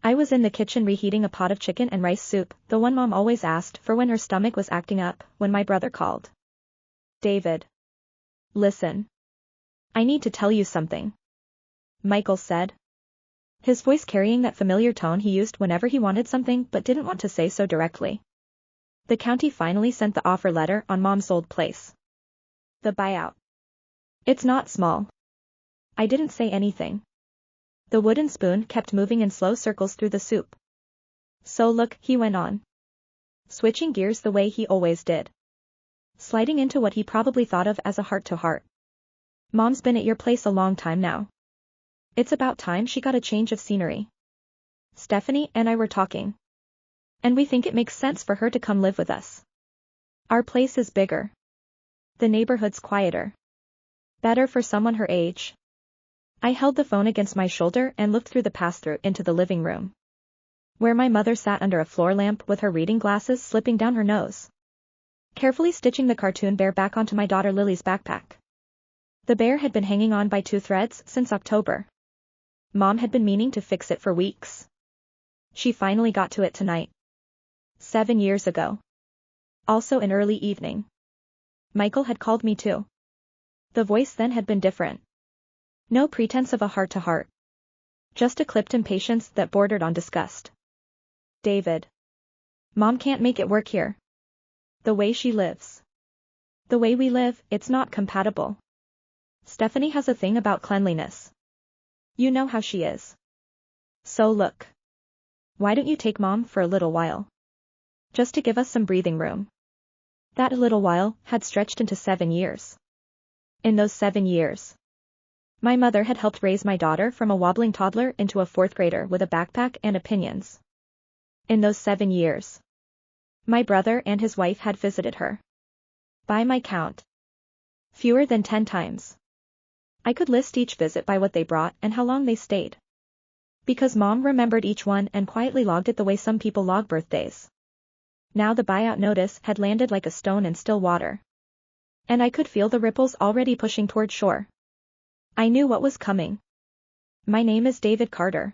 I was in the kitchen reheating a pot of chicken and rice soup, the one Mom always asked for when her stomach was acting up, when my brother called. "David. Listen. I need to tell you something," Michael said, his voice carrying that familiar tone he used whenever he wanted something but didn't want to say so directly. The county finally sent the offer letter on Mom's old place. The buyout. It's not small. I didn't say anything. The wooden spoon kept moving in slow circles through the soup. "So look," he went on, switching gears the way he always did, sliding into what he probably thought of as a heart-to-heart. "Mom's been at your place a long time now. It's about time she got a change of scenery. Stephanie and I were talking, and we think it makes sense for her to come live with us. Our place is bigger. The neighborhood's quieter. Better for someone her age." I held the phone against my shoulder and looked through the pass-through into the living room, where my mother sat under a floor lamp with her reading glasses slipping down her nose, carefully stitching the cartoon bear back onto my daughter Lily's backpack. The bear had been hanging on by 2 threads since October. Mom had been meaning to fix it for weeks. She finally got to it tonight. 7 years ago. Also in early evening. Michael had called me too. The voice then had been different. No pretense of a heart-to-heart. Just a clipped impatience that bordered on disgust. "David. Mom can't make it work here. The way she lives. The way we live, it's not compatible. Stephanie has a thing about cleanliness. You know how she is. So look. Why don't you take Mom for a little while? Just to give us some breathing room." That little while had stretched into 7 years. In those 7 years, my mother had helped raise my daughter from a wobbling toddler into a 4th grader with a backpack and opinions. In those 7 years, my brother and his wife had visited her. By my count, fewer than 10 times. I could list each visit by what they brought and how long they stayed. Because Mom remembered each one and quietly logged it the way some people log birthdays. Now the buyout notice had landed like a stone in still water, and I could feel the ripples already pushing toward shore. I knew what was coming. My name is David Carter.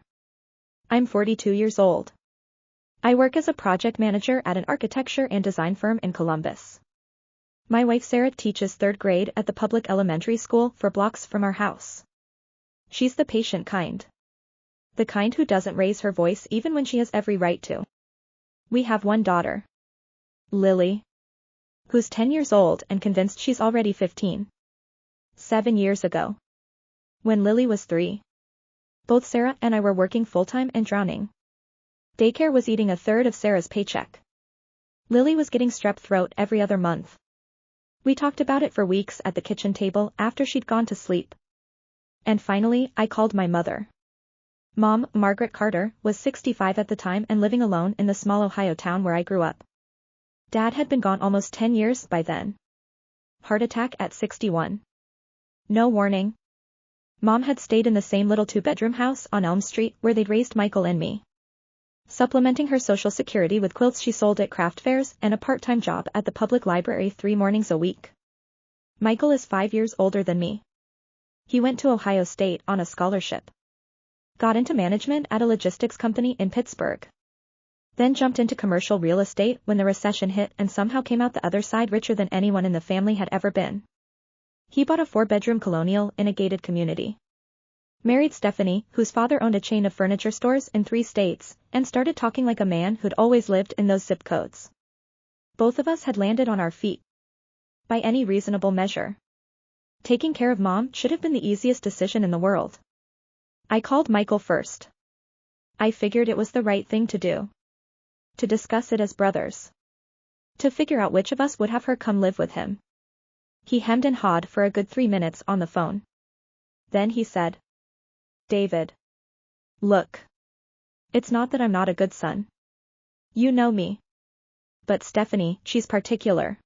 I'm 42 years old. I work as a project manager at an architecture and design firm in Columbus. My wife Sarah teaches 3rd grade at the public elementary school 4 blocks from our house. She's the patient kind. The kind who doesn't raise her voice even when she has every right to. We have one daughter, Lily, who's 10 years old and convinced she's already 15. 7 years ago, when Lily was 3, both Sarah and I were working full-time and drowning. Daycare was eating a third of Sarah's paycheck. Lily was getting strep throat every other month. We talked about it for weeks at the kitchen table after she'd gone to sleep. And finally, I called my mother. Mom, Margaret Carter, was 65 at the time and living alone in the small Ohio town where I grew up. Dad had been gone almost 10 years by then. Heart attack at 61. No warning. Mom had stayed in the same little 2-bedroom house on Elm Street where they'd raised Michael and me, supplementing her social security with quilts she sold at craft fairs and a part-time job at the public library 3 mornings a week. Michael is 5 years older than me. He went to Ohio State on a scholarship. Got into management at a logistics company in Pittsburgh. Then jumped into commercial real estate when the recession hit and somehow came out the other side richer than anyone in the family had ever been. He bought a 4-bedroom colonial in a gated community. Married Stephanie, whose father owned a chain of furniture stores in 3 states, and started talking like a man who'd always lived in those zip codes. Both of us had landed on our feet. By any reasonable measure. Taking care of Mom should have been the easiest decision in the world. I called Michael first. I figured it was the right thing to do. To discuss it as brothers. To figure out which of us would have her come live with him. He hemmed and hawed for a good 3 minutes on the phone. Then he said, "David. Look. It's not that I'm not a good son. You know me. But Stephanie, she's particular.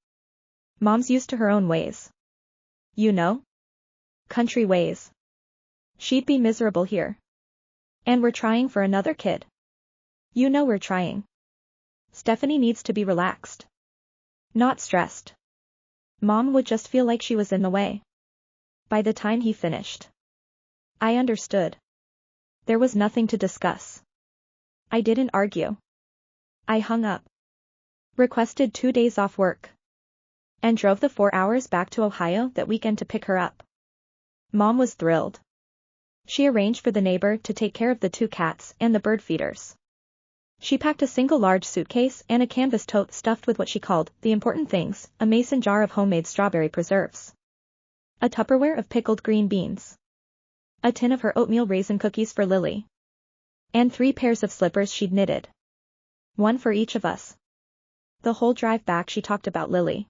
Mom's used to her own ways. You know? Country ways. She'd be miserable here. And we're trying for another kid. You know we're trying. Stephanie needs to be relaxed. Not stressed. Mom would just feel like she was in the way." By the time he finished, I understood. There was nothing to discuss. I didn't argue. I hung up, requested 2 days off work, and drove the 4 hours back to Ohio that weekend to pick her up. Mom was thrilled. She arranged for the neighbor to take care of the 2 cats and the bird feeders. She packed a single large suitcase and a canvas tote stuffed with what she called the important things, a mason jar of homemade strawberry preserves, a Tupperware of pickled green beans, a tin of her oatmeal raisin cookies for Lily, and 3 pairs of slippers she'd knitted. One for each of us. The whole drive back she talked about Lily.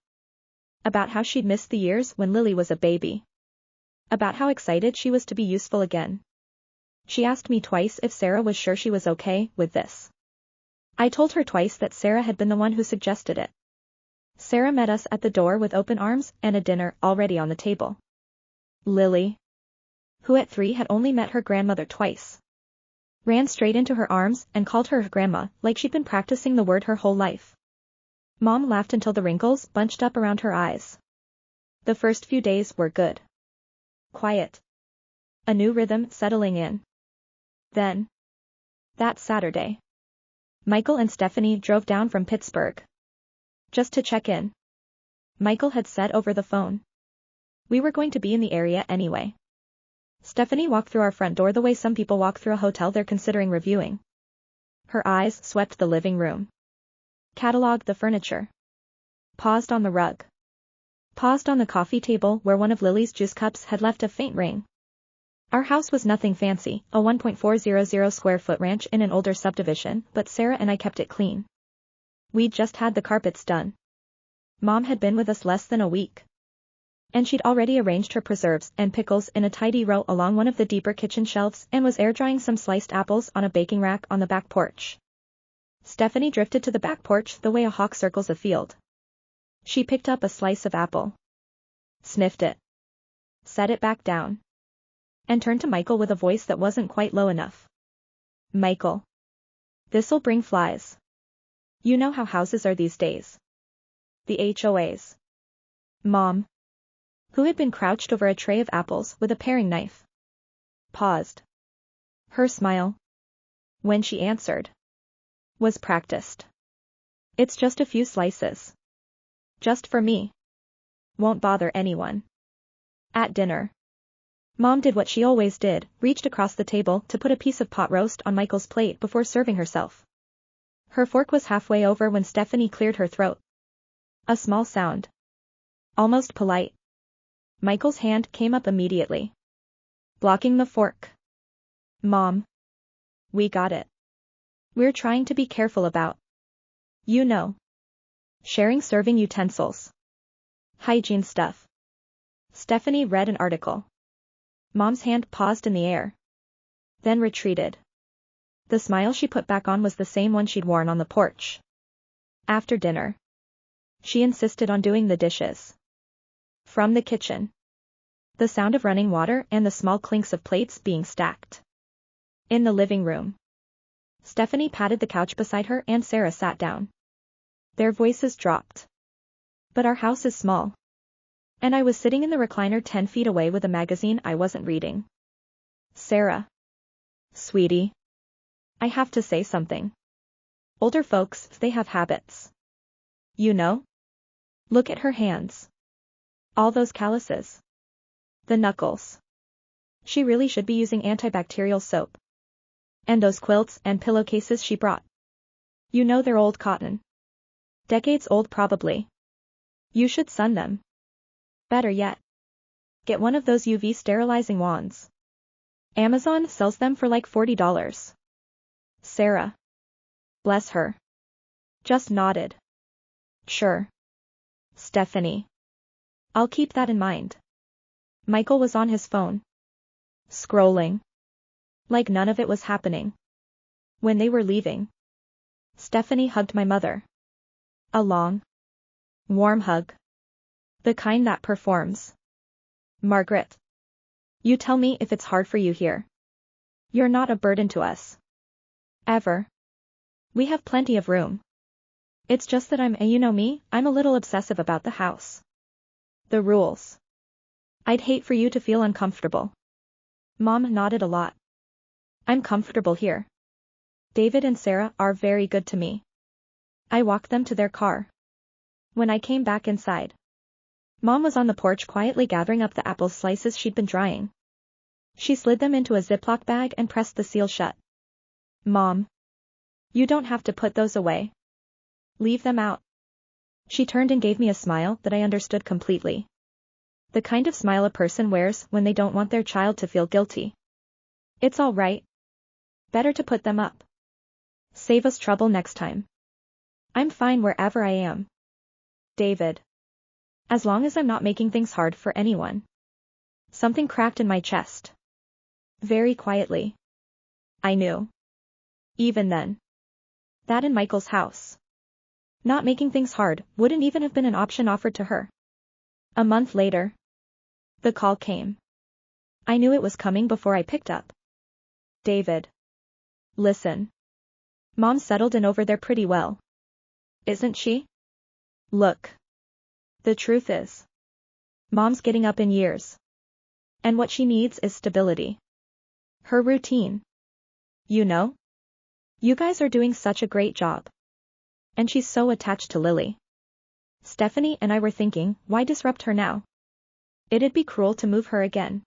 About how she'd missed the years when Lily was a baby. About how excited she was to be useful again. She asked me twice if Sarah was sure she was okay with this. I told her twice that Sarah had been the one who suggested it. Sarah met us at the door with open arms and a dinner already on the table. Lily, who at 3 had only met her grandmother twice, ran straight into her arms and called her grandma like she'd been practicing the word her whole life. Mom laughed until the wrinkles bunched up around her eyes. The first few days were good. Quiet. A new rhythm settling in. Then, that Saturday, Michael and Stephanie drove down from Pittsburgh. Just to check in. Michael had said over the phone. We were going to be in the area anyway. Stephanie walked through our front door the way some people walk through a hotel they're considering reviewing. Her eyes swept the living room. Cataloged the furniture. Paused on the rug. Paused on the coffee table where one of Lily's juice cups had left a faint ring. Our house was nothing fancy, a 1.400 square foot ranch in an older subdivision, but Sarah and I kept it clean. We'd just had the carpets done. Mom had been with us less than a week. And she'd already arranged her preserves and pickles in a tidy row along one of the deeper kitchen shelves and was air drying some sliced apples on a baking rack on the back porch. Stephanie drifted to the back porch the way a hawk circles a field. She picked up a slice of apple. Sniffed it. Set it back down. And turned to Michael with a voice that wasn't quite low enough. Michael. This'll bring flies. You know how houses are these days. The HOAs. Mom, who had been crouched over a tray of apples with a paring knife, paused. Her smile, when she answered, was practiced. It's just a few slices. Just for me. Won't bother anyone. At dinner, Mom did what she always did, reached across the table to put a piece of pot roast on Michael's plate before serving herself. Her fork was halfway over when Stephanie cleared her throat. A small sound. Almost polite. Michael's hand came up immediately, blocking the fork. Mom. We got it. We're trying to be careful about, you know, sharing serving utensils. Hygiene stuff. Stephanie read an article. Mom's hand paused in the air. Then retreated. The smile she put back on was the same one she'd worn on the porch. After dinner, she insisted on doing the dishes. From the kitchen, the sound of running water and the small clinks of plates being stacked. In the living room, Stephanie patted the couch beside her and Sarah sat down. Their voices dropped. But our house is small. And I was sitting in the recliner 10 feet away with a magazine I wasn't reading. Sarah. Sweetie. I have to say something. Older folks, they have habits. You know? Look at her hands. All those calluses. The knuckles. She really should be using antibacterial soap. And those quilts and pillowcases she brought. You know they're old cotton. Decades old probably. You should sun them. Better yet, get one of those UV sterilizing wands. Amazon sells them for like $40. Sarah. Bless her. Just nodded. Sure. Stephanie. I'll keep that in mind. Michael was on his phone. Scrolling. Like none of it was happening. When they were leaving, Stephanie hugged my mother. A long, warm hug. The kind that performs. Margaret. You tell me if it's hard for you here. You're not a burden to us. Ever. We have plenty of room. It's just that you know me, I'm a little obsessive about the house. The rules. I'd hate for you to feel uncomfortable. Mom nodded a lot. I'm comfortable here. David and Sarah are very good to me. I walked them to their car. When I came back inside, Mom was on the porch quietly gathering up the apple slices she'd been drying. She slid them into a Ziploc bag and pressed the seal shut. Mom, you don't have to put those away. Leave them out. She turned and gave me a smile that I understood completely. The kind of smile a person wears when they don't want their child to feel guilty. It's all right. Better to put them up. Save us trouble next time. I'm fine wherever I am. David. As long as I'm not making things hard for anyone. Something cracked in my chest. Very quietly. I knew. Even then. That in Michael's house. Not making things hard wouldn't even have been an option offered to her. A month later. The call came. I knew it was coming before I picked up. David. Listen. Mom settled in over there pretty well. Isn't she? Look. The truth is. Mom's getting up in years. And what she needs is stability. Her routine. You know? You guys are doing such a great job. And she's so attached to Lily. Stephanie and I were thinking, why disrupt her now? It'd be cruel to move her again.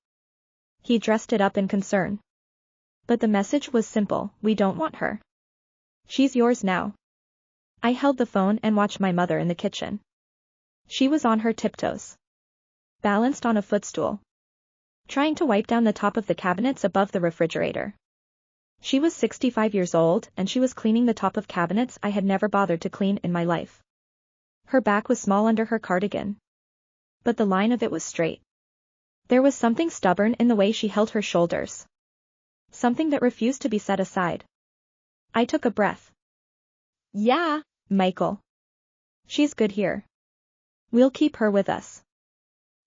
He dressed it up in concern. But the message was simple, we don't want her. She's yours now. I held the phone and watched my mother in the kitchen. She was on her tiptoes. Balanced on a footstool. Trying to wipe down the top of the cabinets above the refrigerator. She was 65 years old and she was cleaning the top of cabinets I had never bothered to clean in my life. Her back was small under her cardigan. But the line of it was straight. There was something stubborn in the way she held her shoulders. Something that refused to be set aside. I took a breath. Yeah, Michael. She's good here. We'll keep her with us.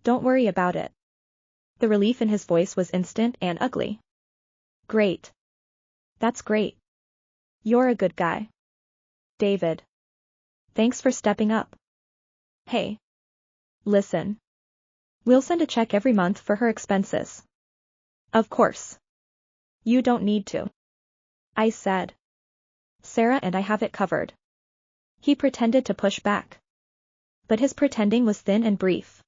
Don't worry about it. The relief in his voice was instant and ugly. Great. That's great. You're a good guy. David. Thanks for stepping up. Hey. Listen. We'll send a check every month for her expenses. Of course. You don't need to. I said. Sarah and I have it covered. He pretended to push back. But his pretending was thin and brief.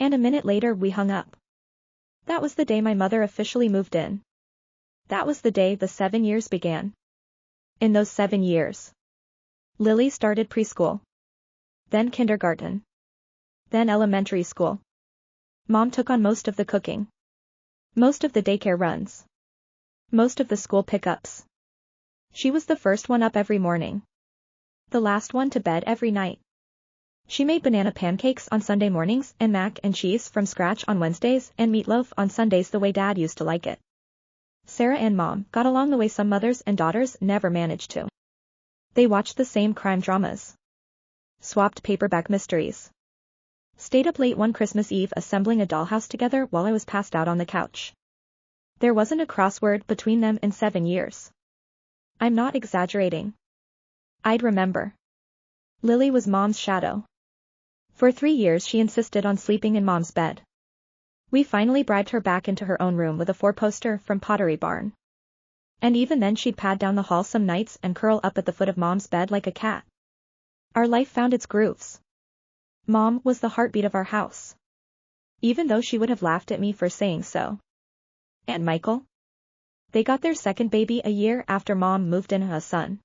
And a minute later we hung up. That was the day my mother officially moved in. That was the day the 7 years began. In those 7 years. Lily started preschool. Then kindergarten. Then elementary school. Mom took on most of the cooking. Most of the daycare runs. Most of the school pickups. She was the first one up every morning. The last one to bed every night. She made banana pancakes on Sunday mornings and mac and cheese from scratch on Wednesdays and meatloaf on Sundays the way Dad used to like it. Sarah and Mom got along the way some mothers and daughters never managed to. They watched the same crime dramas. Swapped paperback mysteries. Stayed up late one Christmas Eve assembling a dollhouse together while I was passed out on the couch. There wasn't a crossword between them in 7 years. I'm not exaggerating. I'd remember. Lily was Mom's shadow. For 3 years she insisted on sleeping in Mom's bed. We finally bribed her back into her own room with a 4-poster from Pottery Barn. And even then she'd pad down the hall some nights and curl up at the foot of Mom's bed like a cat. Our life found its grooves. Mom was the heartbeat of our house. Even though she would have laughed at me for saying so. And Michael? They got their second baby a year after Mom moved in, a son.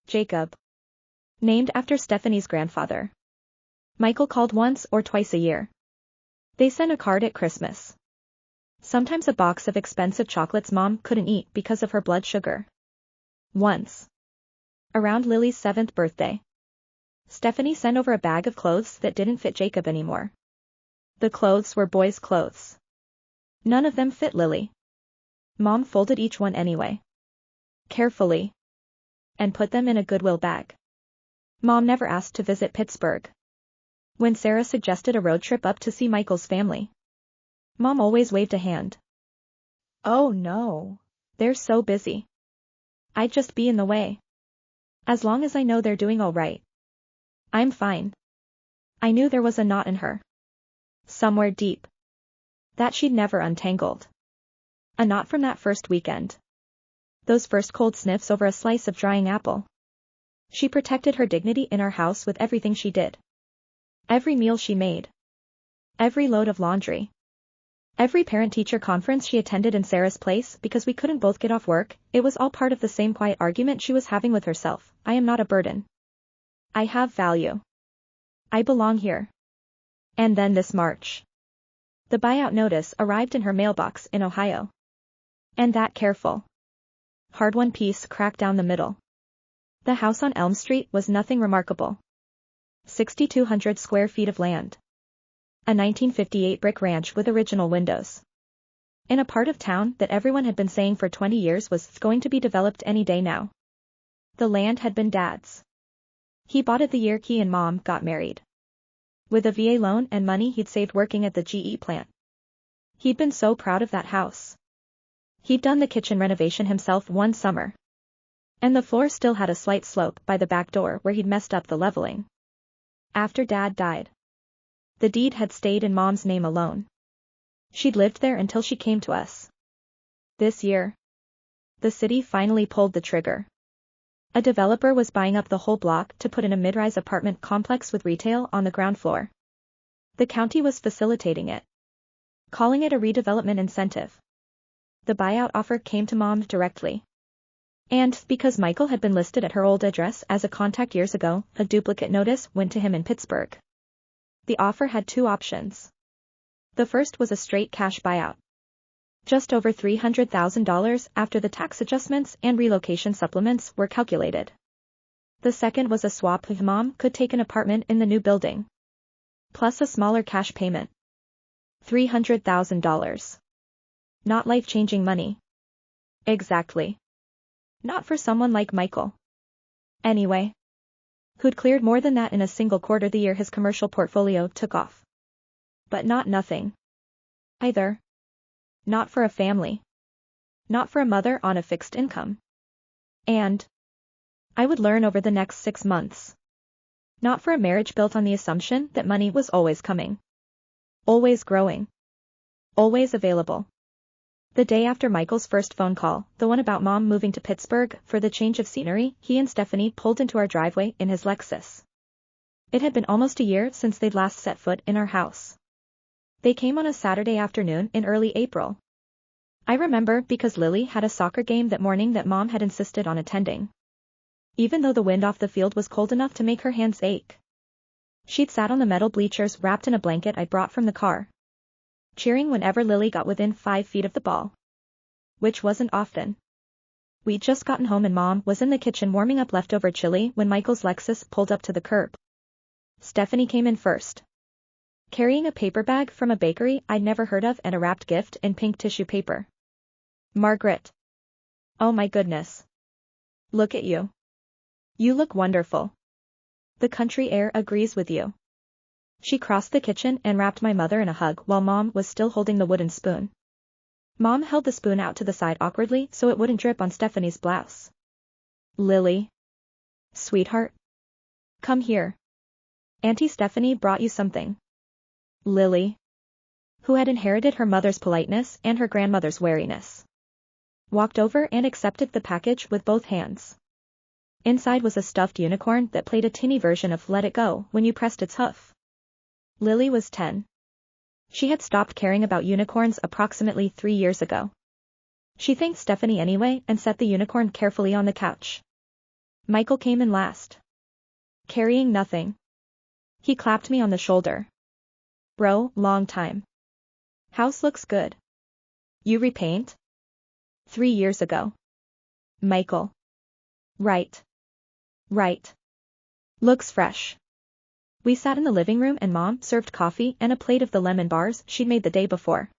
Jacob. Named after Stephanie's grandfather. Michael called once or twice a year. They sent a card at Christmas. Sometimes a box of expensive chocolates Mom couldn't eat because of her blood sugar. Once. Around Lily's 7th birthday. Stephanie sent over a bag of clothes that didn't fit Jacob anymore. The clothes were boys' clothes. None of them fit Lily. Mom folded each one anyway. Carefully. And put them in a Goodwill bag. Mom never asked to visit Pittsburgh. When Sarah suggested a road trip up to see Michael's family, Mom always waved a hand. Oh no. They're so busy. I'd just be in the way. As long as I know they're doing all right. I'm fine. I knew there was a knot in her. Somewhere deep. That she'd never untangled. A knot from that first weekend. Those first cold sniffs over a slice of drying apple. She protected her dignity in our house with everything she did. Every meal she made. Every load of laundry. Every parent-teacher conference she attended in Sarah's place because we couldn't both get off work, it was all part of the same quiet argument she was having with herself. I am not a burden. I have value. I belong here. And then this March. The buyout notice arrived in her mailbox in Ohio. And that careful, hard-won piece cracked down the middle. The house on Elm Street was nothing remarkable. 6,200 square feet of land. A 1958 brick ranch with original windows. In a part of town that everyone had been saying for 20 years was going to be developed any day now. The land had been Dad's. He bought it the year he and Mom got married. With a VA loan and money he'd saved working at the GE plant. He'd been so proud of that house. He'd done the kitchen renovation himself one summer. And the floor still had a slight slope by the back door where he'd messed up the leveling. After Dad died, the deed had stayed in Mom's name alone. She'd lived there until she came to us. This year, the city finally pulled the trigger. A developer was buying up the whole block to put in a mid-rise apartment complex with retail on the ground floor. The county was facilitating it, calling it a redevelopment incentive. The buyout offer came to Mom directly. And, because Michael had been listed at her old address as a contact years ago, a duplicate notice went to him in Pittsburgh. The offer had two options. The first was a straight cash buyout. Just over $300,000 after the tax adjustments and relocation supplements were calculated. The second was a swap if Mom could take an apartment in the new building. Plus a smaller cash payment. $300,000. Not life-changing money. Exactly. Not for someone like Michael. Anyway. Who'd cleared more than that in a single quarter the year his commercial portfolio took off. But not nothing. Either. Not for a family. Not for a mother on a fixed income. And I would learn over the next 6 months. Not for a marriage built on the assumption that money was always coming. Always growing. Always available. The day after Michael's first phone call, the one about Mom moving to Pittsburgh for the change of scenery, he and Stephanie pulled into our driveway in his Lexus. It had been almost a year since they'd last set foot in our house. They came on a Saturday afternoon in early April. I remember because Lily had a soccer game that morning that Mom had insisted on attending. Even though the wind off the field was cold enough to make her hands ache. She'd sat on the metal bleachers wrapped in a blanket I brought from the car, cheering whenever Lily got within 5 feet of the ball. Which wasn't often. We'd just gotten home and Mom was in the kitchen warming up leftover chili when Michael's Lexus pulled up to the curb. Stephanie came in first, carrying a paper bag from a bakery I'd never heard of and a wrapped gift in pink tissue paper. Margaret. Oh my goodness. Look at you. You look wonderful. The country air agrees with you. She crossed the kitchen and wrapped my mother in a hug while Mom was still holding the wooden spoon. Mom held the spoon out to the side awkwardly so it wouldn't drip on Stephanie's blouse. Lily. Sweetheart. Come here. Auntie Stephanie brought you something. Lily, who had inherited her mother's politeness and her grandmother's wariness, walked over and accepted the package with both hands. Inside was a stuffed unicorn that played a tinny version of Let It Go when you pressed its hoof. Lily was 10. She had stopped caring about unicorns approximately 3 years ago. She thanked Stephanie anyway and set the unicorn carefully on the couch. Michael came in last, carrying nothing. He clapped me on the shoulder. Bro, long time. House looks good. You repaint? 3 years ago. Michael. Right. Right. Looks fresh. We sat in the living room and Mom served coffee and a plate of the lemon bars she'd made the day before.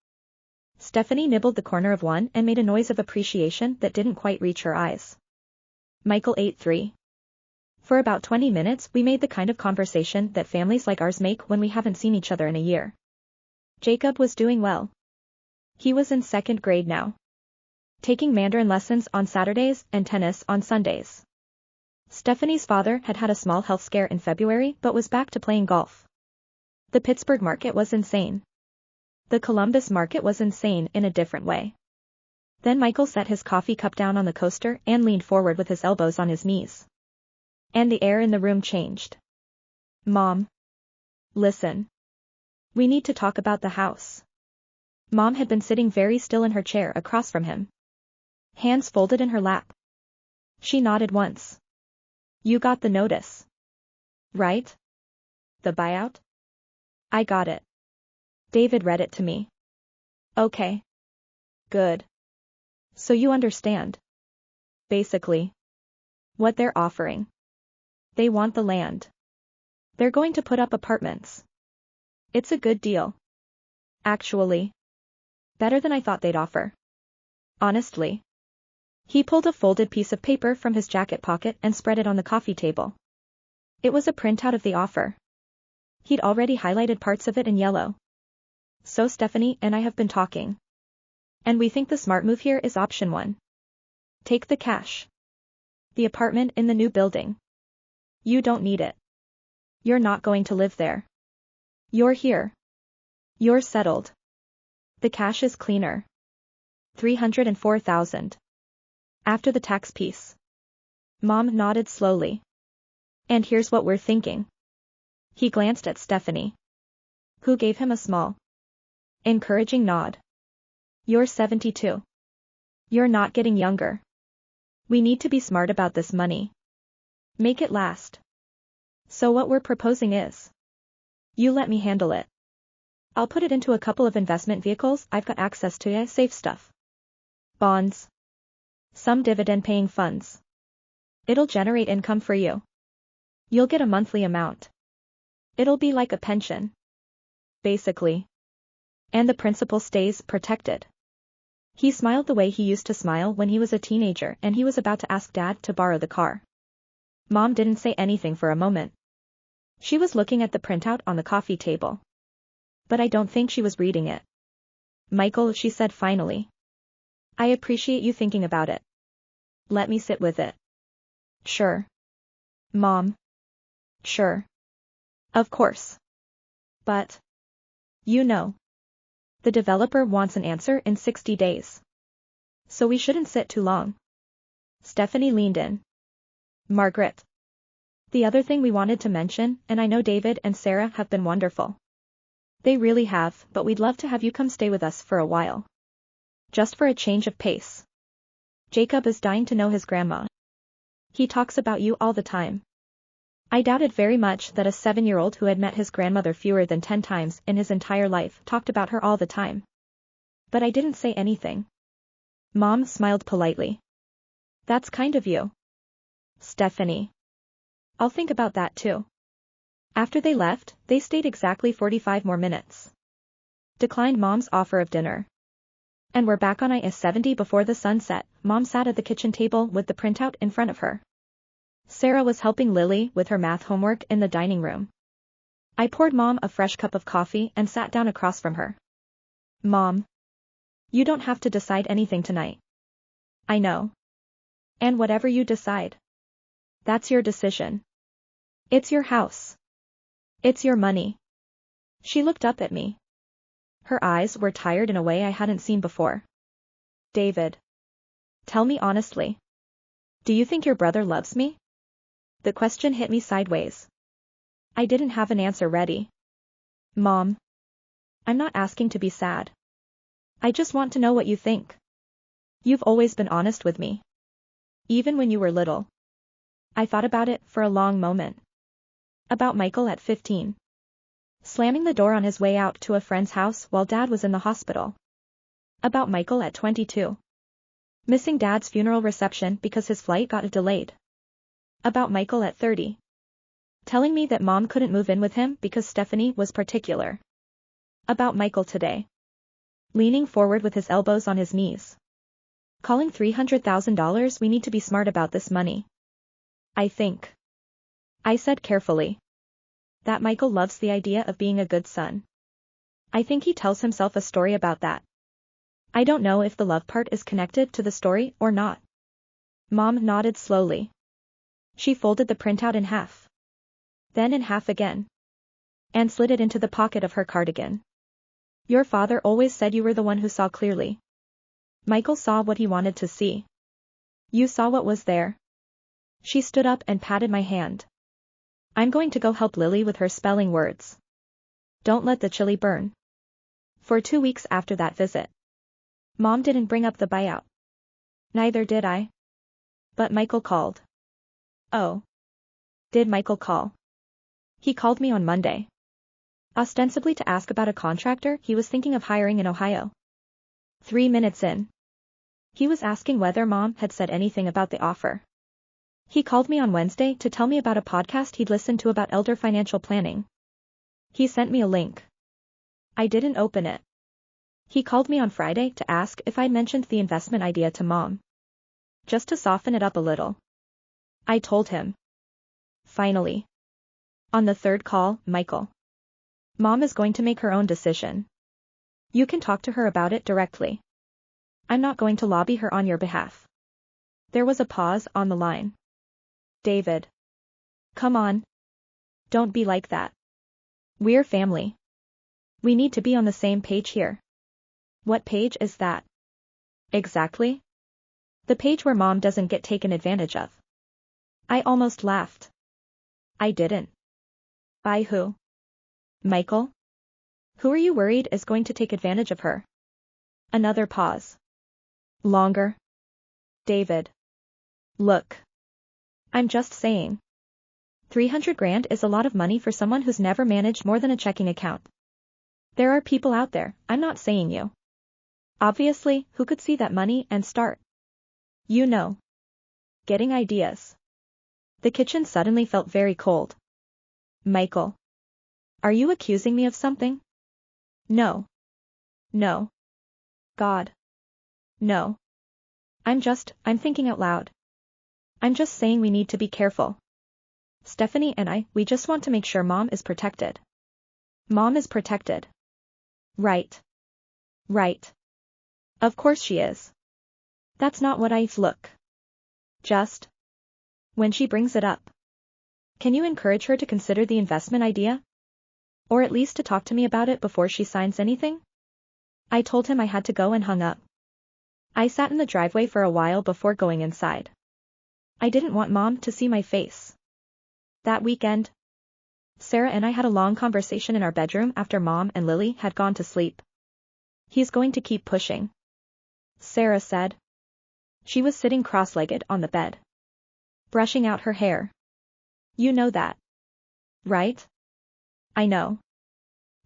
Stephanie nibbled the corner of one and made a noise of appreciation that didn't quite reach her eyes. Michael ate 3. For about 20 minutes we made the kind of conversation that families like ours make when we haven't seen each other in a year. Jacob was doing well. He was in 2nd grade now, taking Mandarin lessons on Saturdays and tennis on Sundays. Stephanie's father had had a small health scare in February but was back to playing golf. The Pittsburgh market was insane. The Columbus market was insane in a different way. Then Michael set his coffee cup down on the coaster and leaned forward with his elbows on his knees. And the air in the room changed. Mom. Listen. We need to talk about the house. Mom had been sitting very still in her chair across from him. Hands folded in her lap. She nodded once. You got the notice. Right? The buyout? I got it. David read it to me. Okay. Good. So you understand. Basically. What they're offering. They want the land. They're going to put up apartments. It's a good deal. Actually. Better than I thought they'd offer. Honestly. He pulled a folded piece of paper from his jacket pocket and spread it on the coffee table. It was a printout of the offer. He'd already highlighted parts of it in yellow. So Stephanie and I have been talking. And we think the smart move here is option 1. Take the cash. The apartment in the new building. You don't need it. You're not going to live there. You're here. You're settled. The cash is cleaner. $304,000. After the tax piece. Mom nodded slowly. And here's what we're thinking. He glanced at Stephanie, who gave him a small, encouraging nod. You're 72. You're not getting younger. We need to be smart about this money. Make it last. So what we're proposing is, you let me handle it. I'll put it into a couple of investment vehicles I've got access to, safe stuff. Bonds. Some dividend-paying funds. It'll generate income for you. You'll get a monthly amount. It'll be like a pension. Basically. And the principal stays protected. He smiled the way he used to smile when he was a teenager and he was about to ask Dad to borrow the car. Mom didn't say anything for a moment. She was looking at the printout on the coffee table. But I don't think she was reading it. Michael, she said finally. I appreciate you thinking about it. Let me sit with it. Sure. Mom. Sure. Of course. But. You know. The developer wants an answer in 60 days. So we shouldn't sit too long. Stephanie leaned in. Margaret. The other thing we wanted to mention, and I know David and Sarah have been wonderful. They really have, but we'd love to have you come stay with us for a while. Just for a change of pace. Jacob is dying to know his grandma. He talks about you all the time. I doubted very much that a 7-year-old who had met his grandmother fewer than 10 times in his entire life talked about her all the time. But I didn't say anything. Mom smiled politely. That's kind of you. Stephanie. I'll think about that too. After they left, they stayed exactly 45 more minutes. Declined Mom's offer of dinner. And we're back on I-70 before the sun set. Mom sat at the kitchen table with the printout in front of her. Sarah was helping Lily with her math homework in the dining room. I poured Mom a fresh cup of coffee and sat down across from her. Mom. You don't have to decide anything tonight. I know. And whatever you decide. That's your decision. It's your house. It's your money. She looked up at me. Her eyes were tired in a way I hadn't seen before. David. Tell me honestly. Do you think your brother loves me? The question hit me sideways. I didn't have an answer ready. Mom. I'm not asking to be sad. I just want to know what you think. You've always been honest with me. Even when you were little. I thought about it for a long moment. About Michael at 15. Slamming the door on his way out to a friend's house while Dad was in the hospital. About Michael at 22. Missing Dad's funeral reception because his flight got delayed. About Michael at 30. Telling me that Mom couldn't move in with him because Stephanie was particular. About Michael today. Leaning forward with his elbows on his knees. Calling $300,000 we need to be smart about this money. I think. I said carefully. That Michael loves the idea of being a good son. I think he tells himself a story about that. I don't know if the love part is connected to the story or not. Mom nodded slowly. She folded the printout in half. Then in half again. And slid it into the pocket of her cardigan. Your father always said you were the one who saw clearly. Michael saw what he wanted to see. You saw what was there. She stood up and patted my hand. I'm going to go help Lily with her spelling words. Don't let the chili burn. For 2 weeks after that visit, Mom didn't bring up the buyout. Neither did I. But Michael called. Oh. Did Michael call? He called me on Monday. Ostensibly to ask about a contractor he was thinking of hiring in Ohio. 3 minutes in, he was asking whether Mom had said anything about the offer. He called me on Wednesday to tell me about a podcast he'd listened to about elder financial planning. He sent me a link. I didn't open it. He called me on Friday to ask if I'd mentioned the investment idea to Mom. Just to soften it up a little. I told him. Finally. On the third call, Michael. Mom is going to make her own decision. You can talk to her about it directly. I'm not going to lobby her on your behalf. There was a pause on the line. David. Come on. Don't be like that. We're family. We need to be on the same page here. What page is that? Exactly. The page where Mom doesn't get taken advantage of. I almost laughed. I didn't. By who? Michael? Who are you worried is going to take advantage of her? Another pause. Longer. David. Look. I'm just saying. 300 grand is a lot of money for someone who's never managed more than a checking account. There are people out there, I'm not saying you. Obviously, who could see that money and start. You know. Getting ideas. The kitchen suddenly felt very cold. Michael. Are you accusing me of something? No. No. God. No. I'm thinking out loud. I'm just saying we need to be careful. Stephanie and we just want to make sure Mom is protected. Mom is protected. Right. Right. Of course she is. That's not what look. Just. When she brings it up. Can you encourage her to consider the investment idea? Or at least to talk to me about it before she signs anything? I told him I had to go and hung up. I sat in the driveway for a while before going inside. I didn't want Mom to see my face. That weekend, Sarah and I had a long conversation in our bedroom after Mom and Lily had gone to sleep. He's going to keep pushing, Sarah said. She was sitting cross-legged on the bed, brushing out her hair. You know that. Right? I know.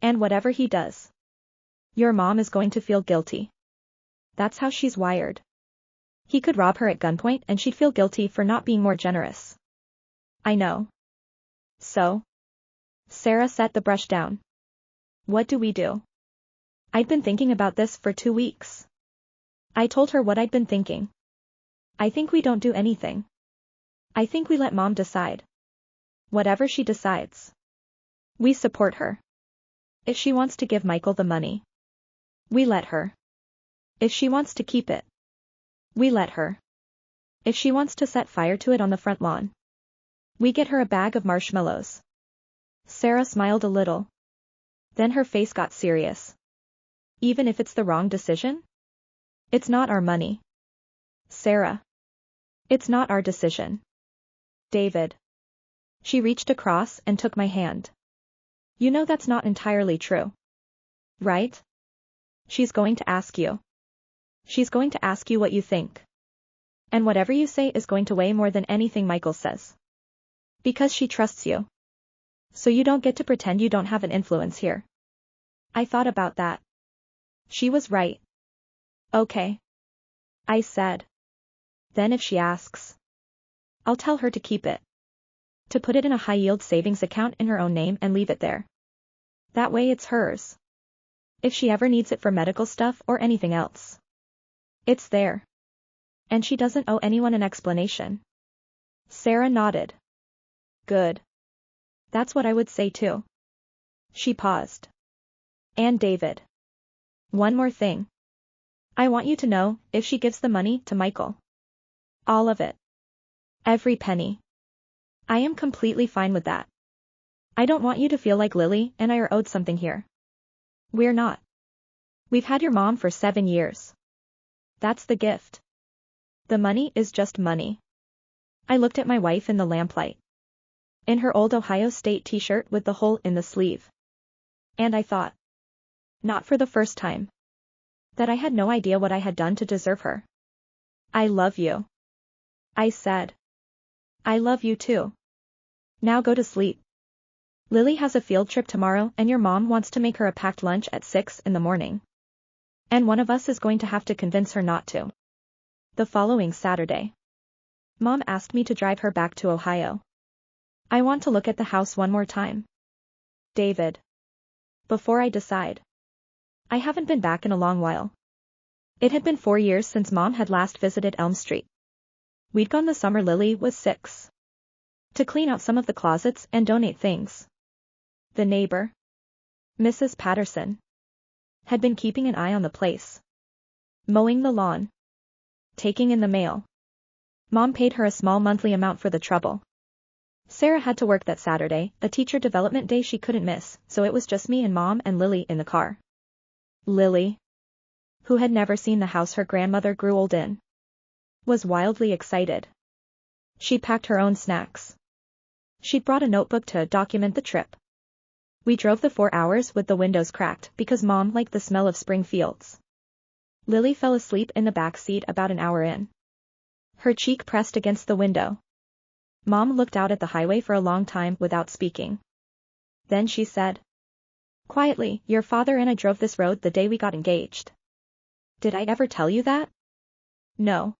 And whatever he does, your mom is going to feel guilty. That's how she's wired. He could rob her at gunpoint and she'd feel guilty for not being more generous. I know. So? Sarah set the brush down. What do we do? I'd been thinking about this for 2 weeks. I told her what I'd been thinking. I think we don't do anything. I think we let Mom decide. Whatever she decides. We support her. If she wants to give Michael the money, we let her. If she wants to keep it, we let her. If she wants to set fire to it on the front lawn, we get her a bag of marshmallows. Sarah smiled a little. Then her face got serious. Even if it's the wrong decision? It's not our money. Sarah. It's not our decision. David. She reached across and took my hand. You know that's not entirely true. Right? She's going to ask you. She's going to ask you what you think. And whatever you say is going to weigh more than anything Michael says. Because she trusts you. So you don't get to pretend you don't have an influence here. I thought about that. She was right. Okay. I said. Then if she asks, I'll tell her to keep it. To put it in a high-yield savings account in her own name and leave it there. That way it's hers. If she ever needs it for medical stuff or anything else. It's there. And she doesn't owe anyone an explanation. Sarah nodded. Good. That's what I would say too. She paused. And David. One more thing. I want you to know, if she gives the money to Michael. All of it. Every penny. I am completely fine with that. I don't want you to feel like Lily and I are owed something here. We're not. We've had your mom for 7 years. That's the gift. The money is just money. I looked at my wife in the lamplight. In her old Ohio State t-shirt with the hole in the sleeve. And I thought, not for the first time, that I had no idea what I had done to deserve her. I love you. I said. I love you too. Now go to sleep. Lily has a field trip tomorrow and your mom wants to make her a packed lunch at 6 in the morning. And one of us is going to have to convince her not to. The following Saturday, Mom asked me to drive her back to Ohio. I want to look at the house one more time. David. Before I decide. I haven't been back in a long while. It had been 4 years since Mom had last visited Elm Street. We'd gone the summer Lily was 6. To clean out some of the closets and donate things. The neighbor, Mrs. Patterson, had been keeping an eye on the place. Mowing the lawn. Taking in the mail. Mom paid her a small monthly amount for the trouble. Sarah had to work that Saturday, a teacher development day she couldn't miss, so it was just me and Mom and Lily in the car. Lily, who had never seen the house her grandmother grew old in, was wildly excited. She packed her own snacks. She'd brought a notebook to document the trip. We drove the 4 hours with the windows cracked because Mom liked the smell of spring fields. Lily fell asleep in the back seat about an hour in. Her cheek pressed against the window. Mom looked out at the highway for a long time without speaking. Then she said, quietly, your father and I drove this road the day we got engaged. Did I ever tell you that? No.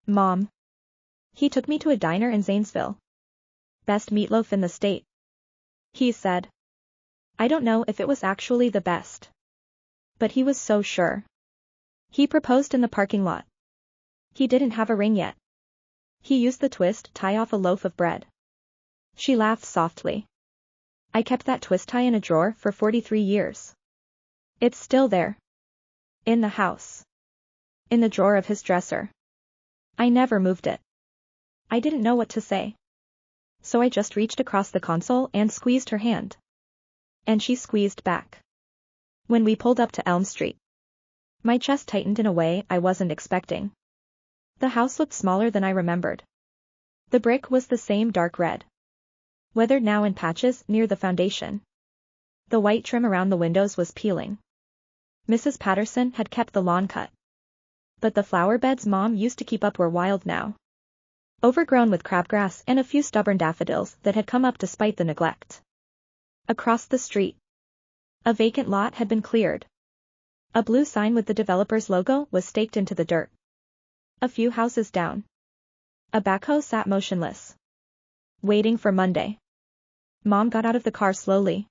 Mom. He took me to a diner in Zanesville. Best meatloaf in the state. He said. I don't know if it was actually the best. But he was so sure. He proposed in the parking lot. He didn't have a ring yet. He used the twist tie off a loaf of bread. She laughed softly. I kept that twist tie in a drawer for 43 years. It's still there. In the house. In the drawer of his dresser. I never moved it. I didn't know what to say. So I just reached across the console and squeezed her hand. And she squeezed back. When we pulled up to Elm Street, my chest tightened in a way I wasn't expecting. The house looked smaller than I remembered. The brick was the same dark red. Weathered now in patches near the foundation. The white trim around the windows was peeling. Mrs. Patterson had kept the lawn cut. But the flower beds Mom used to keep up were wild now. Overgrown with crabgrass and a few stubborn daffodils that had come up despite the neglect. Across the street, a vacant lot had been cleared. A blue sign with the developer's logo was staked into the dirt. A few houses down, a backhoe sat motionless, waiting for Monday. Mom got out of the car slowly.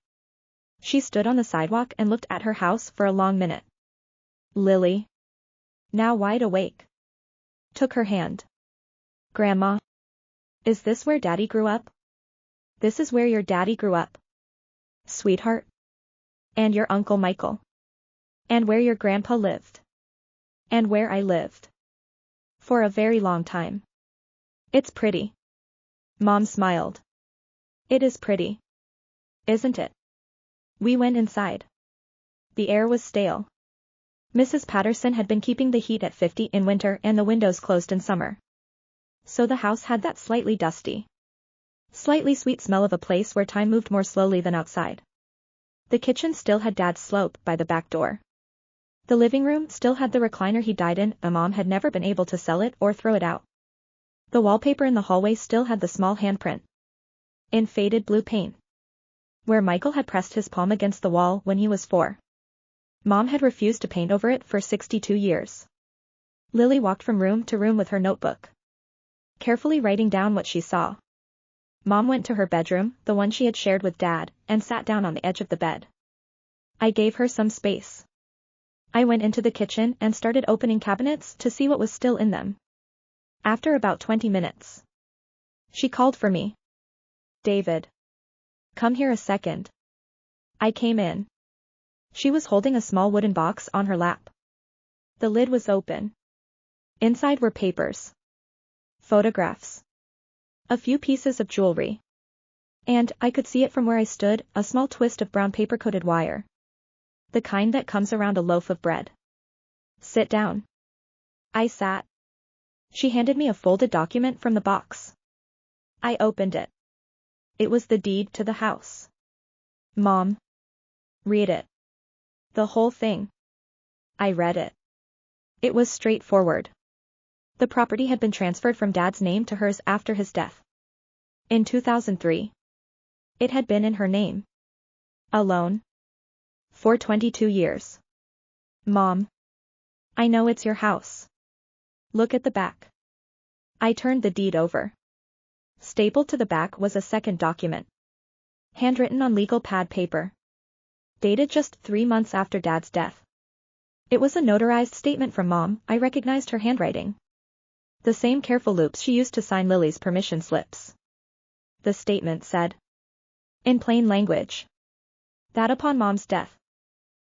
She stood on the sidewalk and looked at her house for a long minute. Lily, now wide awake, took her hand. Grandma, is this where Daddy grew up? This is where your daddy grew up, sweetheart. And your Uncle Michael. And where your grandpa lived. And where I lived. For a very long time. It's pretty. Mom smiled. It is pretty. Isn't it? We went inside. The air was stale. Mrs. Patterson had been keeping the heat at 50 in winter and the windows closed in summer. So the house had that slightly dusty, slightly sweet smell of a place where time moved more slowly than outside. The kitchen still had Dad's slope by the back door. The living room still had the recliner he died in, and Mom had never been able to sell it or throw it out. The wallpaper in the hallway still had the small handprint, in faded blue paint, where Michael had pressed his palm against the wall when he was 4. Mom had refused to paint over it for 62 years. Lily walked from room to room with her notebook, carefully writing down what she saw. Mom went to her bedroom, the one she had shared with Dad, and sat down on the edge of the bed. I gave her some space. I went into the kitchen and started opening cabinets to see what was still in them. After about 20 minutes, she called for me. David. Come here a second. I came in. She was holding a small wooden box on her lap. The lid was open. Inside were papers, photographs, a few pieces of jewelry. And, I could see it from where I stood, a small twist of brown paper-coated wire. The kind that comes around a loaf of bread. Sit down. I sat. She handed me a folded document from the box. I opened it. It was the deed to the house. Mom. Read it. The whole thing. I read it. It was straightforward. The property had been transferred from Dad's name to hers after his death. In 2003. It had been in her name. Alone. For 22 years. Mom. I know it's your house. Look at the back. I turned the deed over. Stapled to the back was a second document. Handwritten on legal pad paper. Dated just 3 months after Dad's death. It was a notarized statement from Mom. I recognized her handwriting. The same careful loops she used to sign Lily's permission slips. The statement said, in plain language, that upon Mom's death,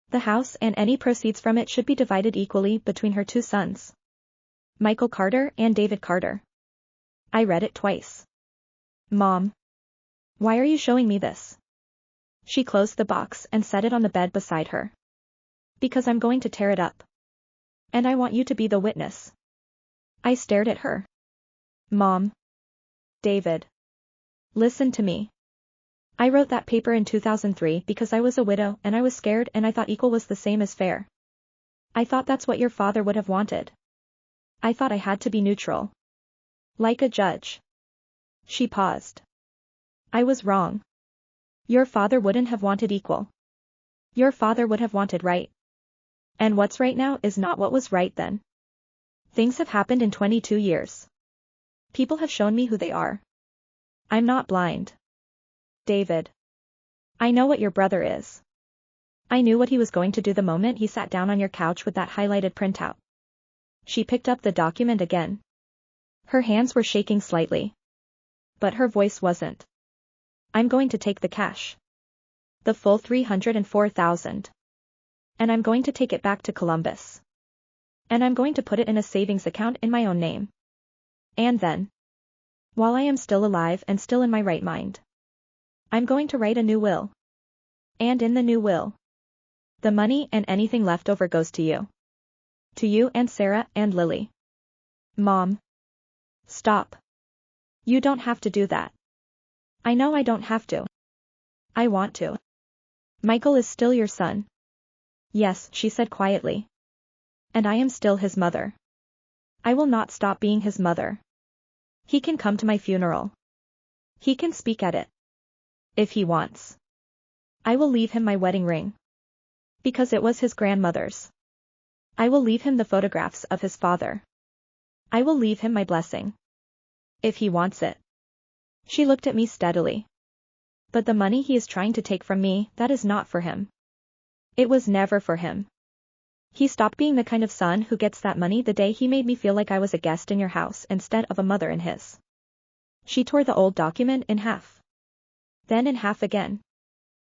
the house and any proceeds from it should be divided equally between her 2 sons, Michael Carter and David Carter. I read it twice. Mom. Why are you showing me this? She closed the box and set it on the bed beside her. Because I'm going to tear it up. And I want you to be the witness. I stared at her. Mom. David. Listen to me. I wrote that paper in 2003 because I was a widow and I was scared and I thought equal was the same as fair. I thought that's what your father would have wanted. I thought I had to be neutral. Like a judge. She paused. I was wrong. Your father wouldn't have wanted equal. Your father would have wanted right. And what's right now is not what was right then. Things have happened in 22 years. People have shown me who they are. I'm not blind. David. I know what your brother is. I knew what he was going to do the moment he sat down on your couch with that highlighted printout. She picked up the document again. Her hands were shaking slightly. But her voice wasn't. I'm going to take the cash. The full $304,000. And I'm going to take it back to Columbus. And I'm going to put it in a savings account in my own name. And then, while I am still alive and still in my right mind, I'm going to write a new will. And in the new will, the money and anything left over goes to you. To you and Sarah and Lily. Mom. Stop. You don't have to do that. I know I don't have to. I want to. Michael is still your son. Yes, she said quietly. And I am still his mother. I will not stop being his mother. He can come to my funeral. He can speak at it. If he wants. I will leave him my wedding ring. Because it was his grandmother's. I will leave him the photographs of his father. I will leave him my blessing. If he wants it. She looked at me steadily. But the money he is trying to take from me, that is not for him. It was never for him. He stopped being the kind of son who gets that money the day he made me feel like I was a guest in your house instead of a mother in his. She tore the old document in half. Then in half again.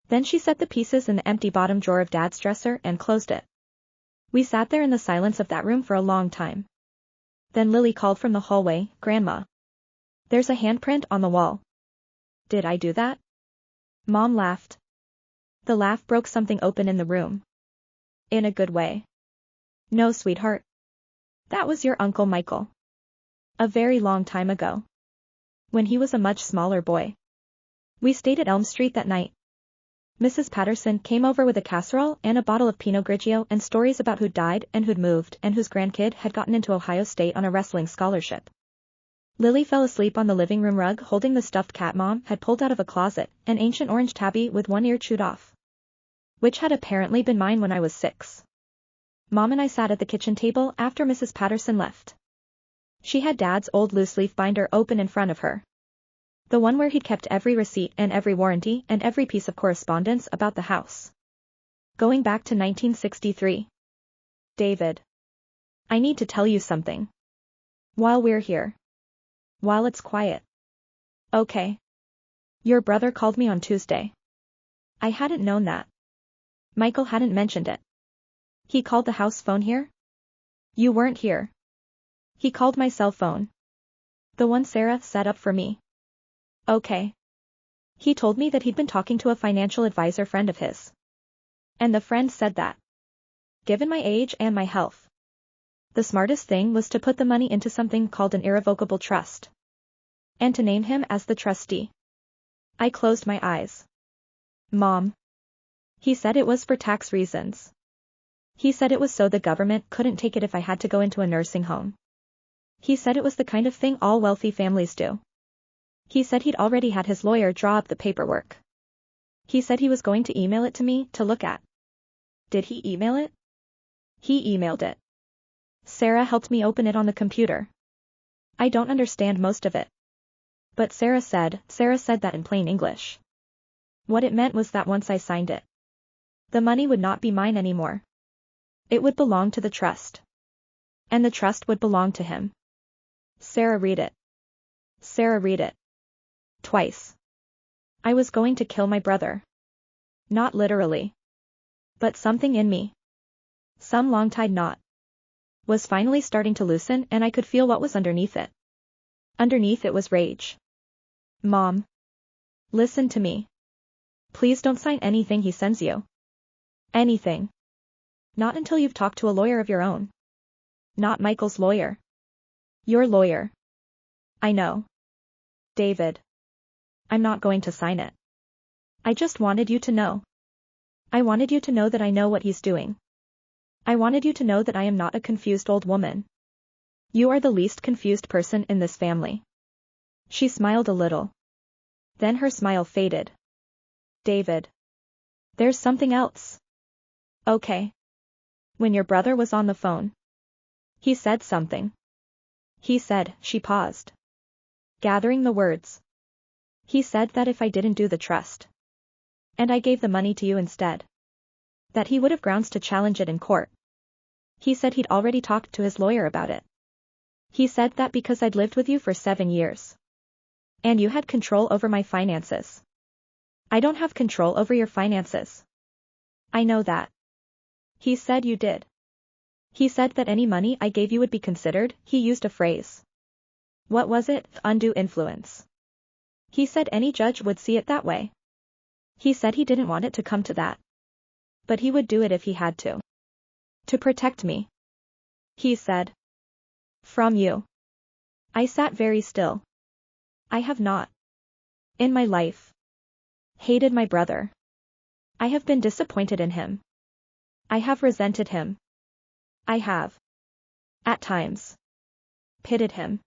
Then she set the pieces in the empty bottom drawer of Dad's dresser and closed it. We sat there in the silence of that room for a long time. Then Lily called from the hallway, Grandma. There's a handprint on the wall. Did I do that? Mom laughed. The laugh broke something open in the room. In a good way. No, sweetheart. That was your Uncle Michael. A very long time ago. When he was a much smaller boy. We stayed at Elm Street that night. Mrs. Patterson came over with a casserole and a bottle of Pinot Grigio and stories about who'd died and who'd moved and whose grandkid had gotten into Ohio State on a wrestling scholarship. Lily fell asleep on the living room rug holding the stuffed cat Mom had pulled out of a closet, an ancient orange tabby with one ear chewed off. Which had apparently been mine when I was 6. Mom and I sat at the kitchen table after Mrs. Patterson left. She had Dad's old loose-leaf binder open in front of her. The one where he'd kept every receipt and every warranty and every piece of correspondence about the house. Going back to 1963. David. I need to tell you something. While we're here. While it's quiet. Okay. Your brother called me on Tuesday. I hadn't known that. Michael hadn't mentioned it. He called the house phone here? You weren't here. He called my cell phone. The one Sarah set up for me. Okay. He told me that he'd been talking to a financial advisor friend of his. And the friend said that, given my age and my health, The smartest thing was to put the money into something called an irrevocable trust. And to name him as the trustee. I closed my eyes. Mom. He said it was for tax reasons. He said it was so the government couldn't take it if I had to go into a nursing home. He said it was the kind of thing all wealthy families do. He said he'd already had his lawyer draw up the paperwork. He said he was going to email it to me to look at. Did he email it? He emailed it. Sarah helped me open it on the computer. I don't understand most of it. But Sarah said that in plain English. What it meant was that once I signed it, the money would not be mine anymore. It would belong to the trust. And the trust would belong to him. Sarah, read it. Sarah, read it. Twice. I was going to kill my brother. Not literally. But something in me, some long-tied knot, was finally starting to loosen, and I could feel what was underneath it. Underneath it was rage. Mom. Listen to me. Please don't sign anything he sends you. Anything. Not until you've talked to a lawyer of your own. Not Michael's lawyer. Your lawyer. I know. David. I'm not going to sign it. I just wanted you to know. I wanted you to know that I know what he's doing. I wanted you to know that I am not a confused old woman. You are the least confused person in this family. She smiled a little. Then her smile faded. David. There's something else. Okay. When your brother was on the phone, he said something. He said, she paused, gathering the words. He said that if I didn't do the trust, and I gave the money to you instead, that he would have grounds to challenge it in court. He said he'd already talked to his lawyer about it. He said that because I'd lived with you for 7 years, and you had control over my finances. I don't have control over your finances. I know that. He said you did. He said that any money I gave you would be considered, he used a phrase. What was it? Undue influence. He said any judge would see it that way. He said he didn't want it to come to that. But he would do it if he had to. To protect me. He said. From you. I sat very still. I have not, in my life, hated my brother. I have been disappointed in him. I have resented him. I have, at times, pitied him.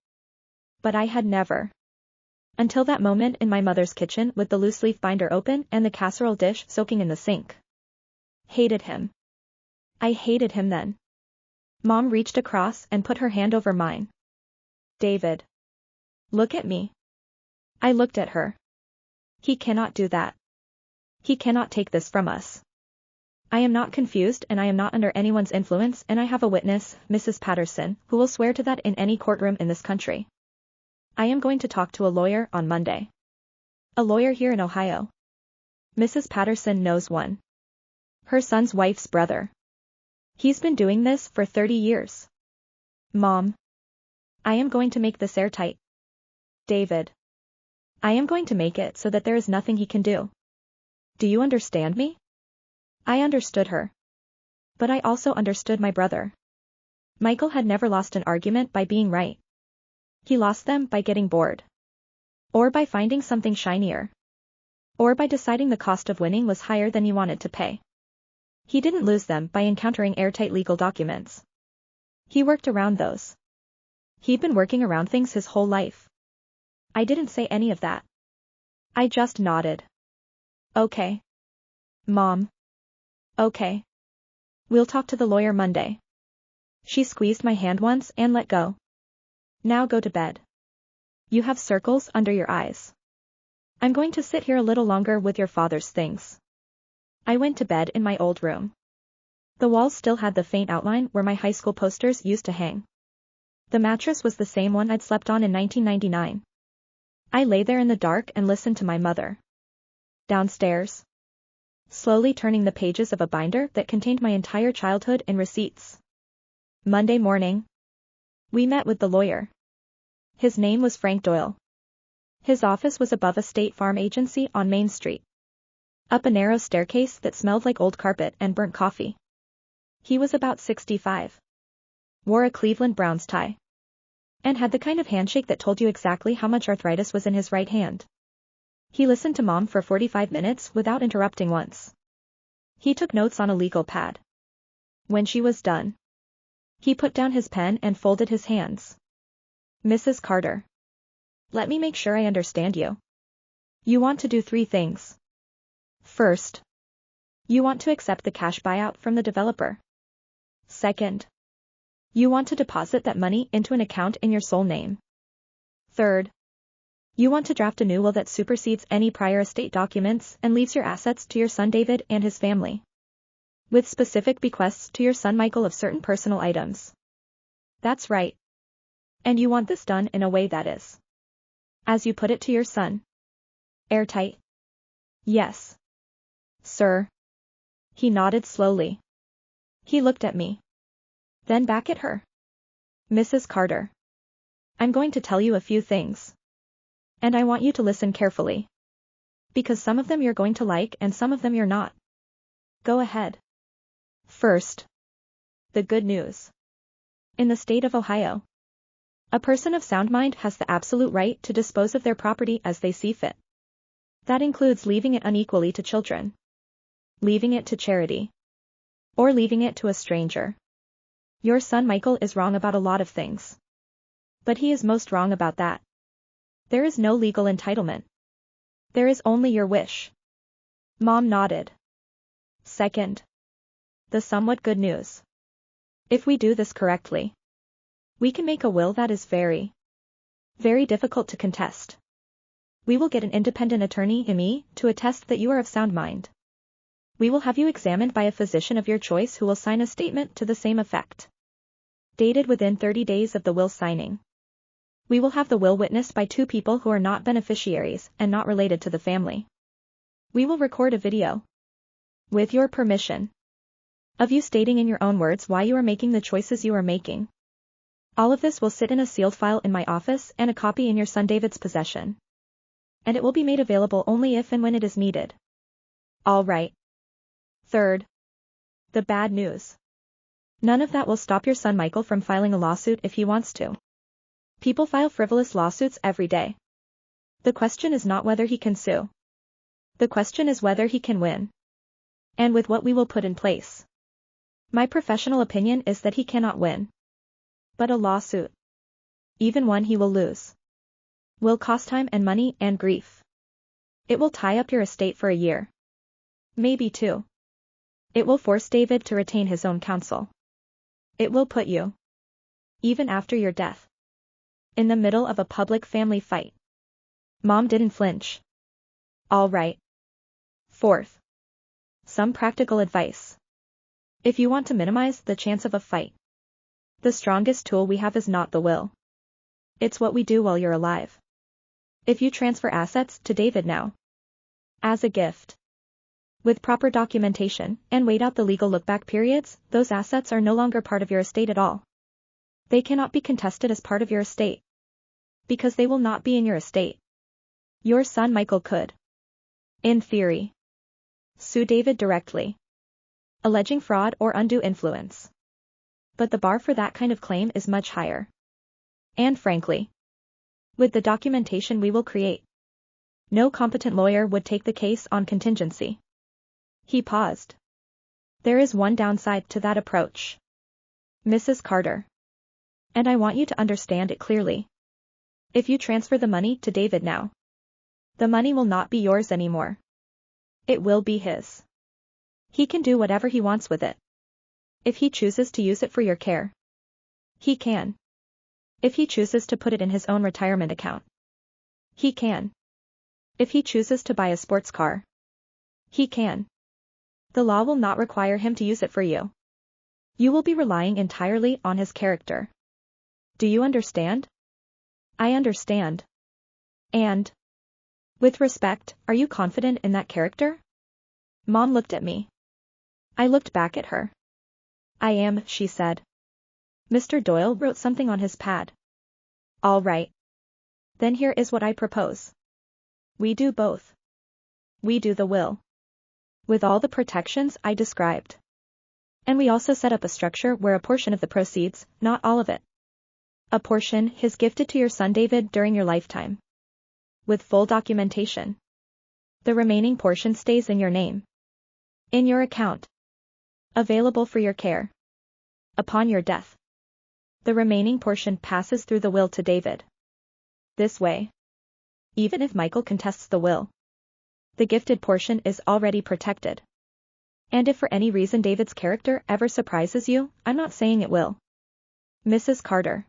But I had never, until that moment in my mother's kitchen with the loose leaf binder open and the casserole dish soaking in the sink, hated him. I hated him then. Mom reached across and put her hand over mine. David. Look at me. I looked at her. He cannot do that. He cannot take this from us. I am not confused and I am not under anyone's influence, and I have a witness, Mrs. Patterson, who will swear to that in any courtroom in this country. I am going to talk to a lawyer on Monday. A lawyer here in Ohio. Mrs. Patterson knows one. Her son's wife's brother. He's been doing this for 30 years. Mom. I am going to make this airtight. David. I am going to make it so that there is nothing he can do. Do you understand me? I understood her. But I also understood my brother. Michael had never lost an argument by being right. He lost them by getting bored. Or by finding something shinier. Or by deciding the cost of winning was higher than he wanted to pay. He didn't lose them by encountering airtight legal documents. He worked around those. He'd been working around things his whole life. I didn't say any of that. I just nodded. Okay. Mom. Okay. We'll talk to the lawyer Monday. She squeezed my hand once and let go. Now go to bed. You have circles under your eyes. I'm going to sit here a little longer with your father's things. I went to bed in my old room. The walls still had the faint outline where my high school posters used to hang. The mattress was the same one I'd slept on in 1999. I lay there in the dark and listened to my mother. Downstairs. Slowly turning the pages of a binder that contained my entire childhood in receipts. Monday morning. We met with the lawyer. His name was Frank Doyle. His office was above a State Farm agency on Main Street. Up a narrow staircase that smelled like old carpet and burnt coffee. He was about 65. wore a Cleveland Browns tie, and had the kind of handshake that told you exactly how much arthritis was in his right hand. He listened to Mom for 45 minutes without interrupting once. He took notes on a legal pad. When she was done, he put down his pen and folded his hands. Mrs. Carter, let me make sure I understand you. You want to do 3 things. First, you want to accept the cash buyout from the developer. Second, you want to deposit that money into an account in your sole name. Third, you want to draft a new will that supersedes any prior estate documents and leaves your assets to your son David and his family, with specific bequests to your son Michael of certain personal items. That's right. And you want this done in a way that is, as you put it to your son, airtight. Yes, sir. He nodded slowly. He looked at me, then back at her. Mrs. Carter, I'm going to tell you a few things, and I want you to listen carefully, because some of them you're going to like and some of them you're not. Go ahead. First, the good news. In the state of Ohio, a person of sound mind has the absolute right to dispose of their property as they see fit. That includes leaving it unequally to children, leaving it to charity, or leaving it to a stranger. Your son Michael is wrong about a lot of things, but he is most wrong about that. There is no legal entitlement. There is only your wish. Mom nodded. Second, the somewhat good news. If we do this correctly, we can make a will that is very, very difficult to contest. We will get an independent attorney, me, to attest that you are of sound mind. We will have you examined by a physician of your choice who will sign a statement to the same effect, dated within 30 days of the will signing. We will have the will witnessed by 2 people who are not beneficiaries and not related to the family. We will record a video, with your permission, of you stating in your own words why you are making the choices you are making. All of this will sit in a sealed file in my office and a copy in your son David's possession. And it will be made available only if and when it is needed. All right. Third, the bad news. None of that will stop your son Michael from filing a lawsuit if he wants to. People file frivolous lawsuits every day. The question is not whether he can sue. The question is whether he can win. And with what we will put in place, my professional opinion is that he cannot win. But a lawsuit, even one he will lose, will cost time and money and grief. It will tie up your estate for a year. Maybe 2. It will force David to retain his own counsel. It will put you, even after your death, in the middle of a public family fight. Mom didn't flinch. All right. Fourth, some practical advice. If you want to minimize the chance of a fight, the strongest tool we have is not the will. It's what we do while you're alive. If you transfer assets to David now, as a gift, with proper documentation, and wait out the legal look-back periods, those assets are no longer part of your estate at all. They cannot be contested as part of your estate, because they will not be in your estate. Your son Michael could, in theory, sue David directly, alleging fraud or undue influence. But the bar for that kind of claim is much higher. And frankly, with the documentation we will create, no competent lawyer would take the case on contingency. He paused. There is one downside to that approach, Mrs. Carter, and I want you to understand it clearly. If you transfer the money to David now, the money will not be yours anymore. It will be his. He can do whatever he wants with it. If he chooses to use it for your care, he can. If he chooses to put it in his own retirement account, he can. If he chooses to buy a sports car, he can. The law will not require him to use it for you. You will be relying entirely on his character. Do you understand? I understand. And, with respect, are you confident in that character? Mom looked at me. I looked back at her. I am, she said. Mr. Doyle wrote something on his pad. All right. Then here is what I propose. We do both. We do the will, with all the protections I described. And we also set up a structure where a portion of the proceeds, not all of it, a portion is gifted to your son David during your lifetime. With full documentation. The remaining portion stays in your name. In your account. Available for your care. Upon your death. The remaining portion passes through the will to David. This way. Even if Michael contests the will, the gifted portion is already protected. And if for any reason David's character ever surprises you, I'm not saying it will. Mrs. Carter.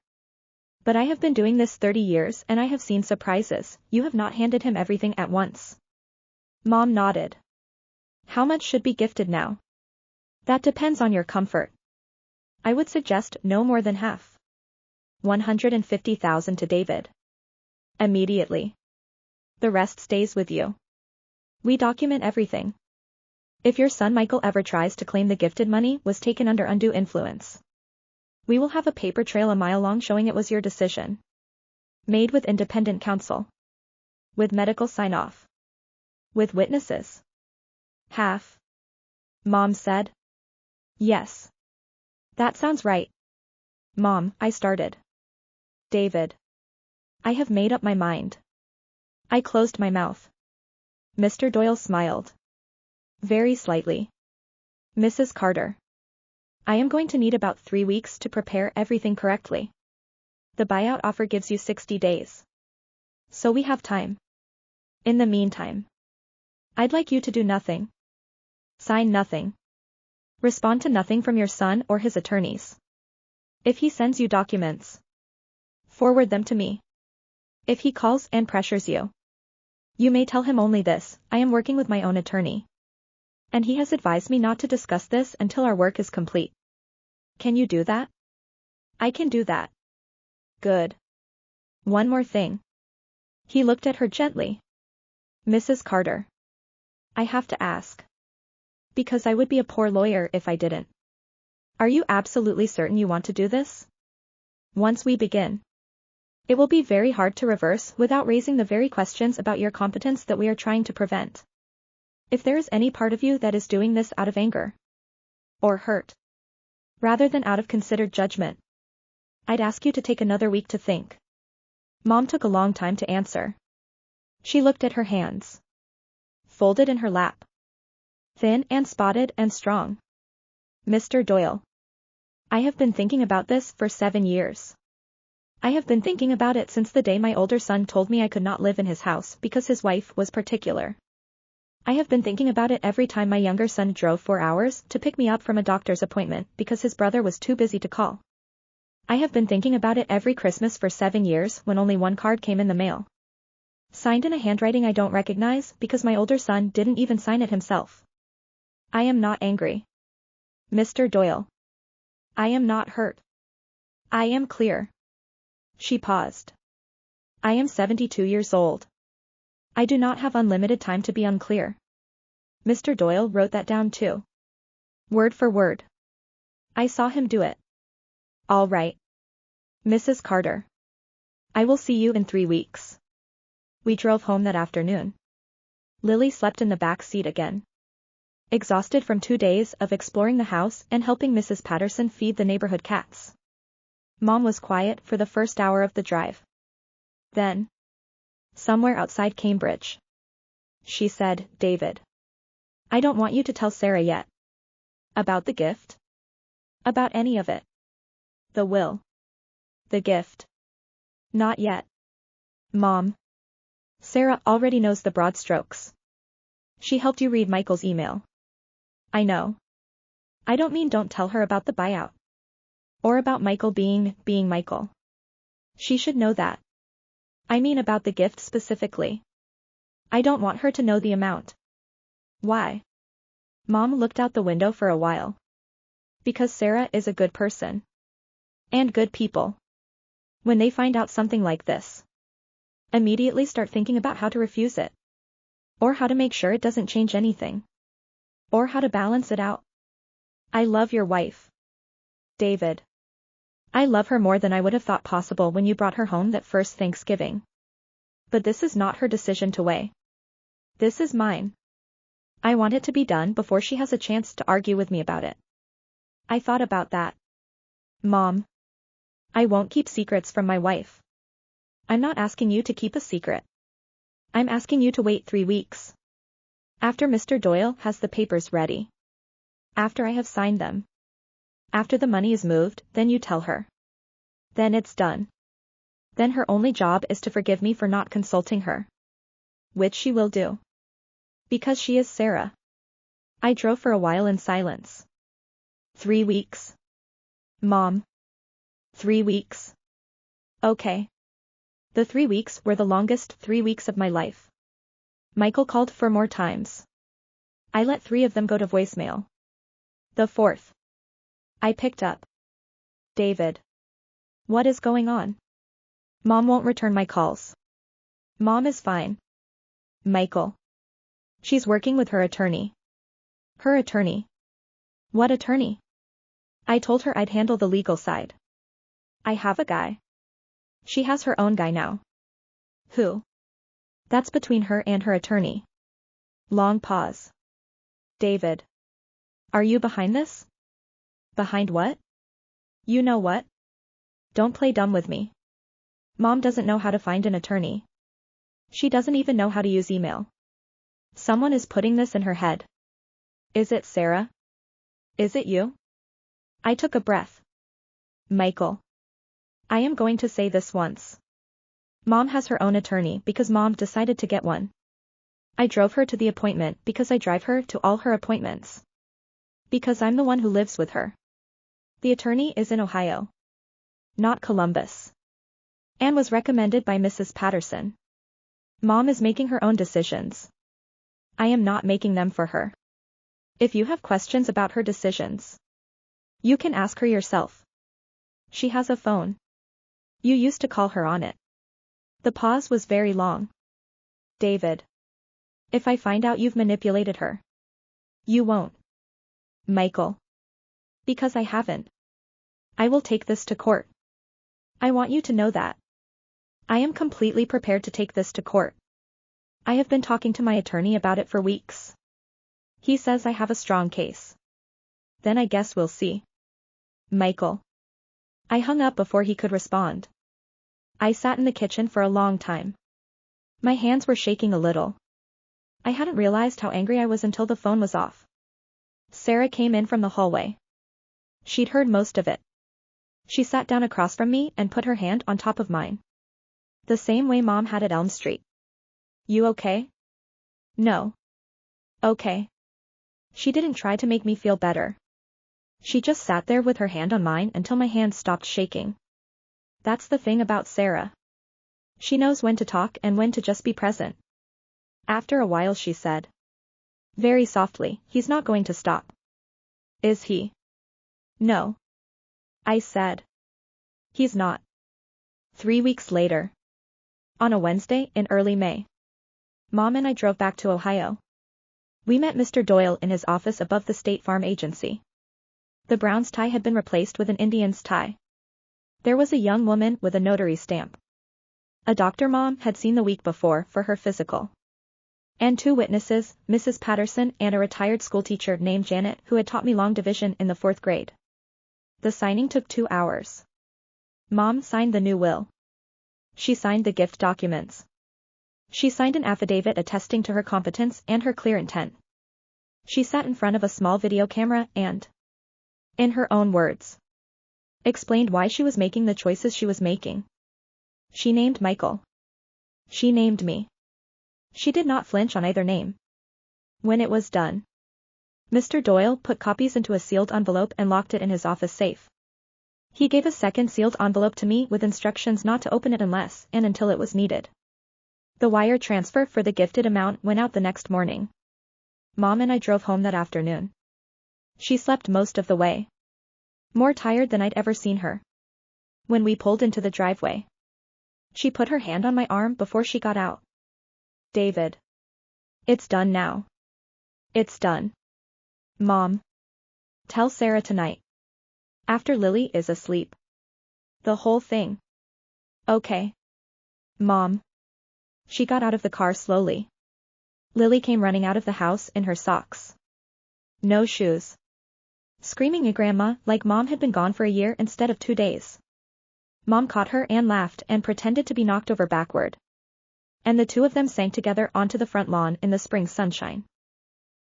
But I have been doing this 30 years and I have seen surprises. You have not handed him everything at once. Mom nodded. How much should be gifted now? That depends on your comfort. I would suggest no more than half. 150,000 to David. Immediately. The rest stays with you. We document everything. If your son Michael ever tries to claim the gifted money was taken under undue influence, we will have a paper trail a mile long showing it was your decision. Made with independent counsel. With medical sign-off. With witnesses. Half. Mom said. Yes. That sounds right. Mom, I started. David. I have made up my mind. I closed my mouth. Mr. Doyle smiled. Very slightly. Mrs. Carter. I am going to need about 3 weeks to prepare everything correctly. The buyout offer gives you 60 days. So we have time. In the meantime, I'd like you to do nothing. Sign nothing. Respond to nothing from your son or his attorneys. If he sends you documents, forward them to me. If he calls and pressures you, you may tell him only this: I am working with my own attorney. And he has advised me not to discuss this until our work is complete. Can you do that? I can do that. Good. One more thing. He looked at her gently. Mrs. Carter. I have to ask. Because I would be a poor lawyer if I didn't. Are you absolutely certain you want to do this? Once we begin, it will be very hard to reverse without raising the very questions about your competence that we are trying to prevent. If there is any part of you that is doing this out of anger or hurt, rather than out of considered judgment, I'd ask you to take another week to think. Mom took a long time to answer. She looked at her hands, folded in her lap, thin and spotted and strong. Mr. Doyle. I have been thinking about this for 7 years. I have been thinking about it since the day my older son told me I could not live in his house because his wife was particular. I have been thinking about it every time my younger son drove 4 hours to pick me up from a doctor's appointment because his brother was too busy to call. I have been thinking about it every Christmas for 7 years when only one card came in the mail. Signed in a handwriting I don't recognize because my older son didn't even sign it himself. I am not angry. Mr. Doyle. I am not hurt. I am clear. She paused. I am 72 years old. I do not have unlimited time to be unclear. Mr. Doyle wrote that down too. Word for word. I saw him do it. All right. Mrs. Carter. I will see you in 3 weeks. We drove home that afternoon. Lily slept in the back seat again. Exhausted from 2 days of exploring the house and helping Mrs. Patterson feed the neighborhood cats. Mom was quiet for the first hour of the drive. Then, somewhere outside Cambridge, she said, David, I don't want you to tell Sarah yet. About the gift? About any of it. The will. The gift. Not yet. Mom. Sarah already knows the broad strokes. She helped you read Michael's email. I know. I don't mean don't tell her about the buyout. Or about Michael being Michael. She should know that. I mean about the gift specifically. I don't want her to know the amount. Why? Mom looked out the window for a while. Because Sarah is a good person. And good people, when they find out something like this, immediately start thinking about how to refuse it. Or how to make sure it doesn't change anything. Or how to balance it out. I love your wife, David. I love her more than I would have thought possible when you brought her home that first Thanksgiving. But this is not her decision to weigh. This is mine. I want it to be done before she has a chance to argue with me about it. I thought about that. Mom. I won't keep secrets from my wife. I'm not asking you to keep a secret. I'm asking you to wait 3 weeks. After Mr. Doyle has the papers ready. After I have signed them. After the money is moved, then you tell her. Then it's done. Then her only job is to forgive me for not consulting her. Which she will do. Because she is Sarah. I drove for a while in silence. 3 weeks. Mom. 3 weeks. Okay. The 3 weeks were the longest 3 weeks of my life. Michael called 4 more times. I let 3 of them go to voicemail. The 4th. I picked up. David. What is going on? Mom won't return my calls. Mom is fine. Michael. She's working with her attorney. Her attorney. What attorney? I told her I'd handle the legal side. I have a guy. She has her own guy now. Who? That's between her and her attorney. Long pause. David. Are you behind this? Behind what? You know what? Don't play dumb with me. Mom doesn't know how to find an attorney. She doesn't even know how to use email. Someone is putting this in her head. Is it Sarah? Is it you? I took a breath. Michael. I am going to say this once. Mom has her own attorney because Mom decided to get one. I drove her to the appointment because I drive her to all her appointments. Because I'm the one who lives with her. The attorney is in Ohio. Not Columbus. And was recommended by Mrs. Patterson. Mom is making her own decisions. I am not making them for her. If you have questions about her decisions, you can ask her yourself. She has a phone. You used to call her on it. The pause was very long. David. If I find out you've manipulated her. You won't. Michael. Because I haven't. I will take this to court. I want you to know that. I am completely prepared to take this to court. I have been talking to my attorney about it for weeks. He says I have a strong case. Then I guess we'll see. Michael. I hung up before he could respond. I sat in the kitchen for a long time. My hands were shaking a little. I hadn't realized how angry I was until the phone was off. Sarah came in from the hallway. She'd heard most of it. She sat down across from me and put her hand on top of mine. The same way Mom had at Elm Street. You okay? No. Okay. She didn't try to make me feel better. She just sat there with her hand on mine until my hand stopped shaking. That's the thing about Sarah. She knows when to talk and when to just be present. After a while she said. Very softly, he's not going to stop. Is he? No. I said. He's not. 3 weeks later. On a Wednesday in early May. Mom and I drove back to Ohio. We met Mr. Doyle in his office above the State Farm Agency. The Brown's tie had been replaced with an Indian's tie. There was a young woman with a notary stamp. A doctor Mom had seen the week before for her physical. And 2 witnesses, Mrs. Patterson and a retired schoolteacher named Janet who had taught me long division in the 4th grade. The signing took 2 hours. Mom signed the new will. She signed the gift documents. She signed an affidavit attesting to her competence and her clear intent. She sat in front of a small video camera and, in her own words, explained why she was making the choices she was making. She named Michael. She named me. She did not flinch on either name. When it was done, Mr. Doyle put copies into a sealed envelope and locked it in his office safe. He gave a second sealed envelope to me with instructions not to open it unless and until it was needed. The wire transfer for the gifted amount went out the next morning. Mom and I drove home that afternoon. She slept most of the way. More tired than I'd ever seen her. When we pulled into the driveway, she put her hand on my arm before she got out. David. It's done now. It's done. Mom. Tell Sarah tonight. After Lily is asleep. The whole thing. Okay. Mom. She got out of the car slowly. Lily came running out of the house in her socks. No shoes. screaming at Grandma like Mom had been gone for a year instead of 2 days. Mom caught her and laughed and pretended to be knocked over backward. And the two of them sank together onto the front lawn in the spring sunshine.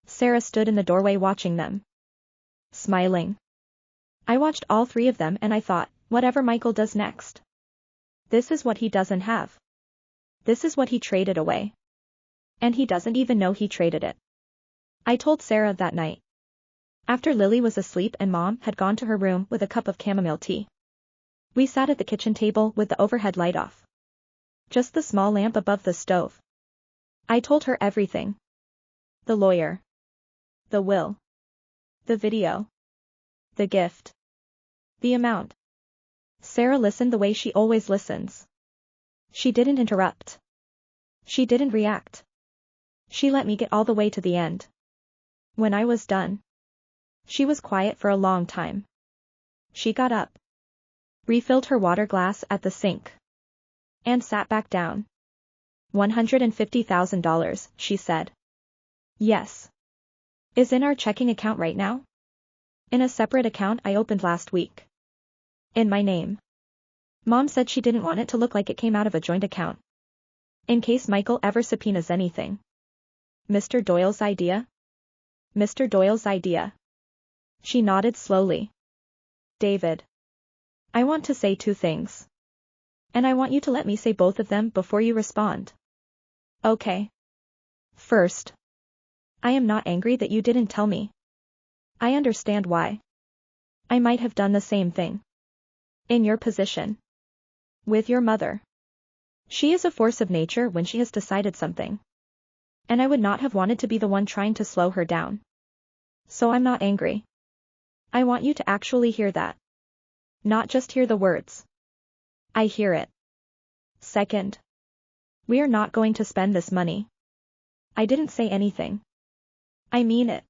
Sarah stood in the doorway watching them, smiling. I watched all three of them and I thought, whatever Michael does next, this is what he doesn't have. This is what he traded away. And he doesn't even know he traded it. I told Sarah that night, after Lily was asleep and Mom had gone to her room with a cup of chamomile tea. We sat at the kitchen table with the overhead light off. Just the small lamp above the stove. I told her everything. The lawyer. The will. The video. The gift. The amount. Sarah listened the way she always listens. She didn't interrupt. She didn't react. She let me get all the way to the end. When I was done, she was quiet for a long time. She got up, refilled her water glass at the sink, and sat back down. $150,000, she said. Yes. Is in our checking account right now? In a separate account I opened last week. In my name. Mom said she didn't want it to look like it came out of a joint account. In case Michael ever subpoenas anything. Mr. Doyle's idea? Mr. Doyle's idea. She nodded slowly. David. I want to say 2 things. And I want you to let me say both of them before you respond. Okay. First. I am not angry that you didn't tell me. I understand why. I might have done the same thing. In your position. With your mother. She is a force of nature when she has decided something. And I would not have wanted to be the one trying to slow her down. So I'm not angry. I want you to actually hear that. Not just hear the words. I hear it. Second. We are not going to spend this money. I didn't say anything. I mean it.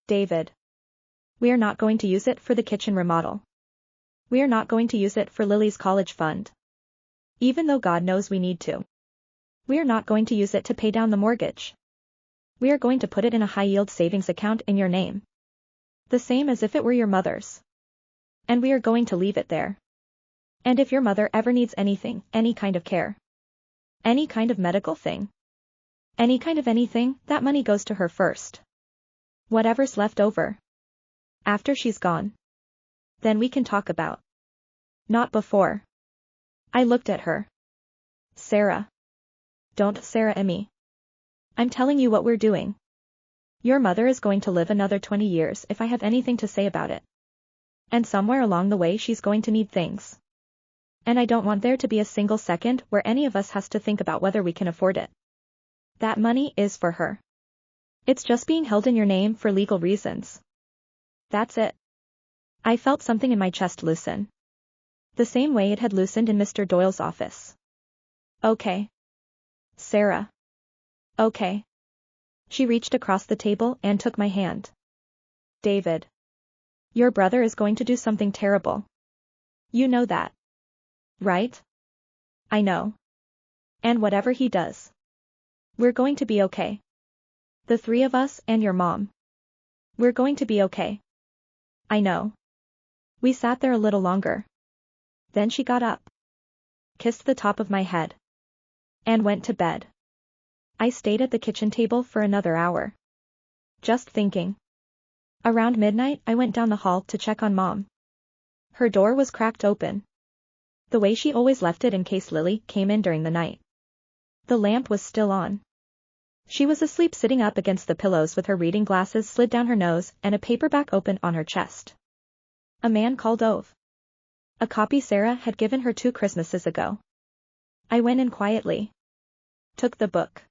David. We are not going to use it for the kitchen remodel. We are not going to use it for Lily's college fund. Even though God knows we need to. We are not going to use it to pay down the mortgage. We are going to put it in a high-yield savings account in your name. The same as if it were your mother's. And we are going to leave it there. And if your mother ever needs anything, any kind of care, any kind of medical thing, any kind of anything, that money goes to her first. Whatever's left over. After she's gone. Then we can talk about. Not before. I looked at her. Sarah. Don't Sarah me. I'm telling you what we're doing. Your mother is going to live another 20 years if I have anything to say about it. And somewhere along the way she's going to need things. And I don't want there to be a single second where any of us has to think about whether we can afford it. That money is for her. It's just being held in your name for legal reasons. That's it. I felt something in my chest loosen. The same way it had loosened in Mr. Doyle's office. Okay. Sarah. Okay. She reached across the table and took my hand. David. Your brother is going to do something terrible. You know that. Right? I know. And whatever he does. We're going to be okay. The 3 of us and your mom. We're going to be okay. I know. We sat there a little longer. Then she got up. Kissed the top of my head. And went to bed. I stayed at the kitchen table for another hour. Just thinking. Around midnight I went down the hall to check on Mom. Her door was cracked open. The way she always left it in case Lily came in during the night. The lamp was still on. She was asleep sitting up against the pillows with her reading glasses slid down her nose and a paperback open on her chest. A man called Ove. A copy Sarah had given her 2 Christmases ago. I went in quietly. Took the book.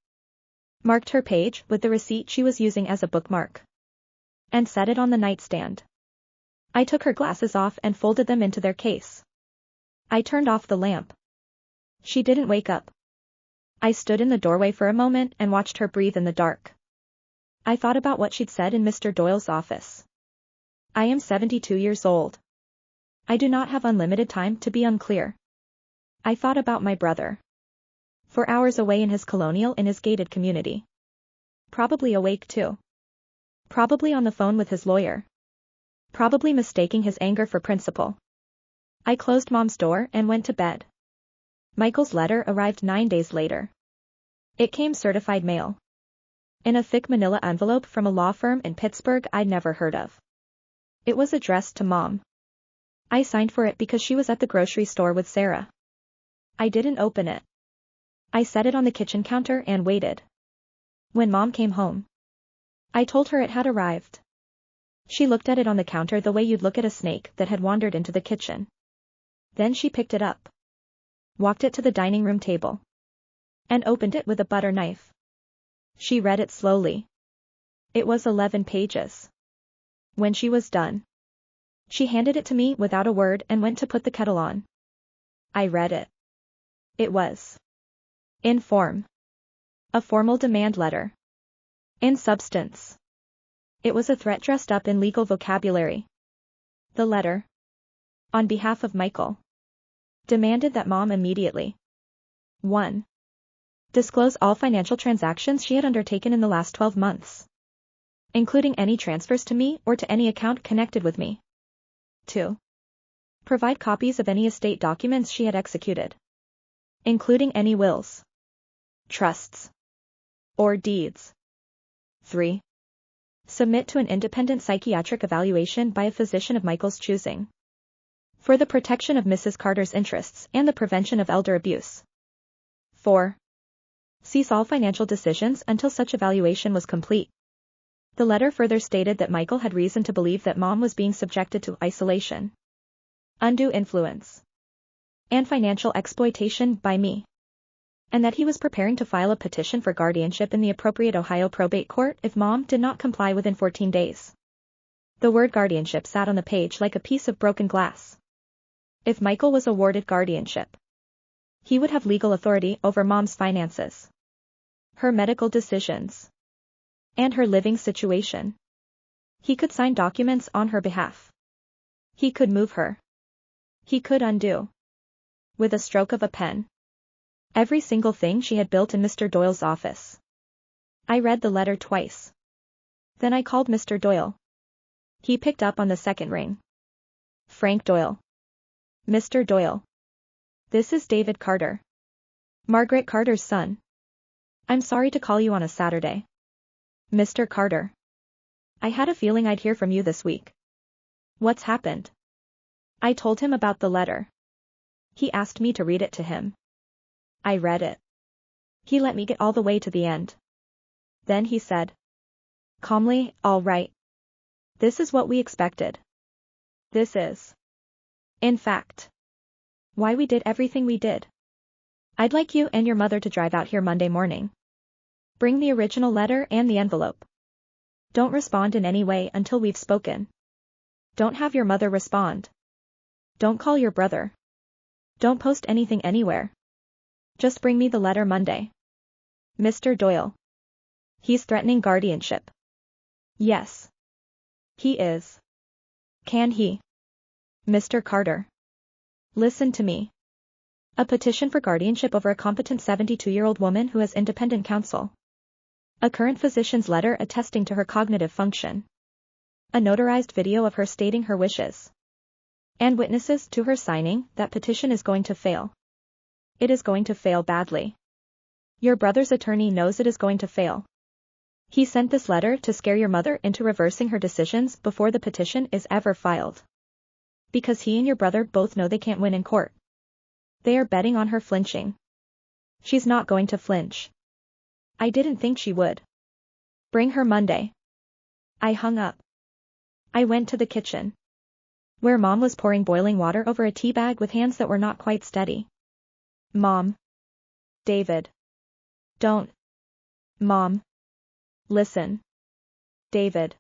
Marked her page with the receipt she was using as a bookmark. And set it on the nightstand. I took her glasses off and folded them into their case. I turned off the lamp. She didn't wake up. I stood in the doorway for a moment and watched her breathe in the dark. I thought about what she'd said in Mr. Doyle's office. I am 72 years old. I do not have unlimited time to be unclear. I thought about my brother. For hours away in his colonial in his gated community. Probably awake too. Probably on the phone with his lawyer. probably mistaking his anger for principle. I closed Mom's door and went to bed. Michael's letter arrived 9 days later. It came certified mail. In a thick manila envelope from a law firm in Pittsburgh I'd never heard of. It was addressed to Mom. I signed for it because she was at the grocery store with Sarah. I didn't open it. I set it on the kitchen counter and waited. When Mom came home, I told her it had arrived. She looked at it on the counter the way you'd look at a snake that had wandered into the kitchen. Then she picked it up, walked it to the dining room table, and opened it with a butter knife. She read it slowly. It was 11 pages. When she was done, she handed it to me without a word and went to put the kettle on. I read it. It was, in form, a formal demand letter. In substance, it was a threat dressed up in legal vocabulary. The letter, on behalf of Michael, demanded that Mom immediately 1. Disclose all financial transactions she had undertaken in the last 12 months, including any transfers to me or to any account connected with me. 2. Provide copies of any estate documents she had executed, including any wills, trusts, or deeds. 3. Submit to an independent psychiatric evaluation by a physician of Michael's choosing, for the protection of Mrs. Carter's interests and the prevention of elder abuse. 4. Cease all financial decisions until such evaluation was complete. The letter further stated that Michael had reason to believe that Mom was being subjected to isolation, undue influence, and financial exploitation by me, and that he was preparing to file a petition for guardianship in the appropriate Ohio probate court if Mom did not comply within 14 days. The word guardianship sat on the page like a piece of broken glass. If Michael was awarded guardianship, he would have legal authority over Mom's finances, her medical decisions, and her living situation. He could sign documents on her behalf. He could move her. He could undo, with a stroke of a pen, every single thing she had built in Mr. Doyle's office. I read the letter twice. Then I called Mr. Doyle. He picked up on the second ring. Frank Doyle. Mr. Doyle. This is David Carter, Margaret Carter's son. I'm sorry to call you on a Saturday. Mr. Carter. I had a feeling I'd hear from you this week. What's happened? I told him about the letter. He asked me to read it to him. I read it. He let me get all the way to the end. Then he said, calmly, all right. This is what we expected. This is, in fact, why we did everything we did. I'd like you and your mother to drive out here Monday morning. Bring the original letter and the envelope. Don't respond in any way until we've spoken. Don't have your mother respond. Don't call your brother. Don't post anything anywhere. Just bring me the letter Monday. Mr. Doyle. He's threatening guardianship. Yes. He is. Can he? Mr. Carter. Listen to me. A petition for guardianship over a competent 72-year-old woman who has independent counsel. A current physician's letter attesting to her cognitive function. A notarized video of her stating her wishes. And witnesses to her signing. That petition is going to fail. It is going to fail badly. Your brother's attorney knows it is going to fail. He sent this letter to scare your mother into reversing her decisions before the petition is ever filed. Because he and your brother both know they can't win in court. They are betting on her flinching. She's not going to flinch. I didn't think she would. Bring her Monday. I hung up. I went to the kitchen, where Mom was pouring boiling water over a tea bag with hands that were not quite steady. Mom. David. Don't. Mom. Listen. David.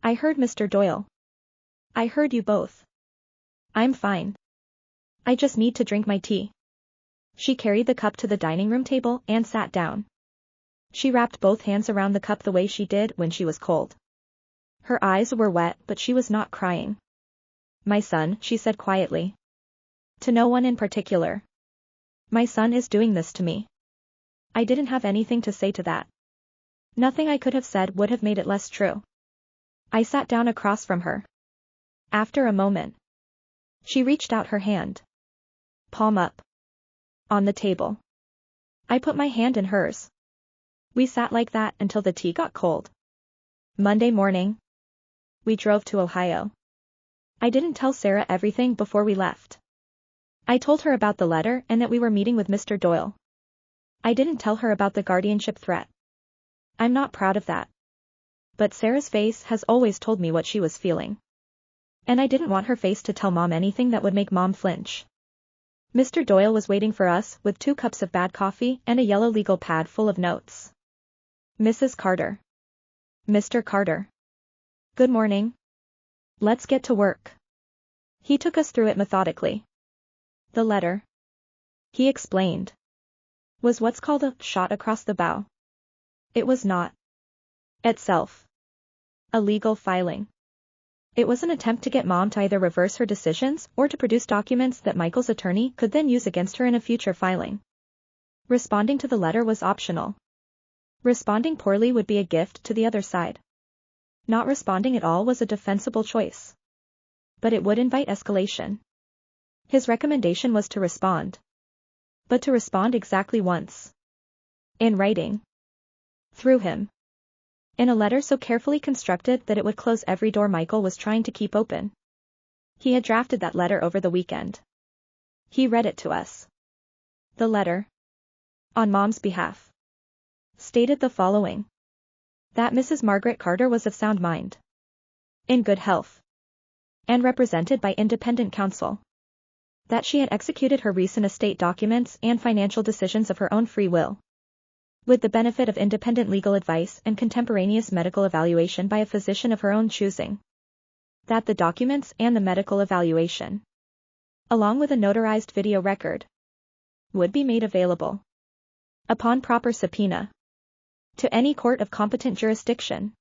I heard Mr. Doyle. I heard you both. I'm fine. I just need to drink my tea. She carried the cup to the dining room table and sat down. She wrapped both hands around the cup the way she did when she was cold. Her eyes were wet, but she was not crying. My son, she said quietly. To no one in particular. My son is doing this to me. I didn't have anything to say to that. Nothing I could have said would have made it less true. I sat down across from her. After a moment, she reached out her hand. Palm up. On the table. I put my hand in hers. We sat like that until the tea got cold. Monday morning, we drove to Ohio. I didn't tell Sarah everything before we left. I told her about the letter and that we were meeting with Mr. Doyle. I didn't tell her about the guardianship threat. I'm not proud of that. But Sarah's face has always told me what she was feeling. And I didn't want her face to tell Mom anything that would make Mom flinch. Mr. Doyle was waiting for us with 2 cups of bad coffee and a yellow legal pad full of notes. Mrs. Carter. Mr. Carter. Good morning. Let's get to work. He took us through it methodically. The letter, he explained, was what's called a shot across the bow. It was not, itself, a legal filing. It was an attempt to get Mom to either reverse her decisions or to produce documents that Michael's attorney could then use against her in a future filing. Responding to the letter was optional. Responding poorly would be a gift to the other side. Not responding at all was a defensible choice. But it would invite escalation. His recommendation was to respond. But to respond exactly once. In writing. Through him. In a letter so carefully constructed that it would close every door Michael was trying to keep open. He had drafted that letter over the weekend. He read it to us. The letter, on Mom's behalf, stated the following. That Mrs. Margaret Carter was of sound mind, in good health, and represented by independent counsel. That she had executed her recent estate documents and financial decisions of her own free will, with the benefit of independent legal advice and contemporaneous medical evaluation by a physician of her own choosing. That the documents and the medical evaluation, along with a notarized video record, would be made available, upon proper subpoena, to any court of competent jurisdiction,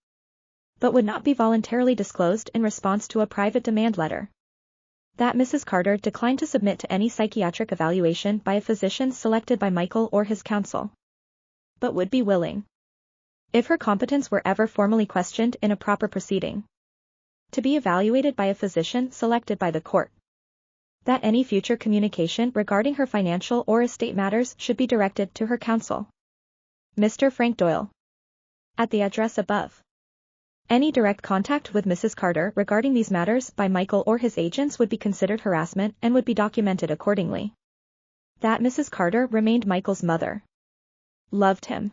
but would not be voluntarily disclosed in response to a private demand letter. That Mrs. Carter declined to submit to any psychiatric evaluation by a physician selected by Michael or his counsel, but would be willing, if her competence were ever formally questioned in a proper proceeding, to be evaluated by a physician selected by the court. That any future communication regarding her financial or estate matters should be directed to her counsel, Mr. Frank Doyle, at the address above. Any direct contact with Mrs. Carter regarding these matters by Michael or his agents would be considered harassment and would be documented accordingly. That Mrs. Carter remained Michael's mother, loved him,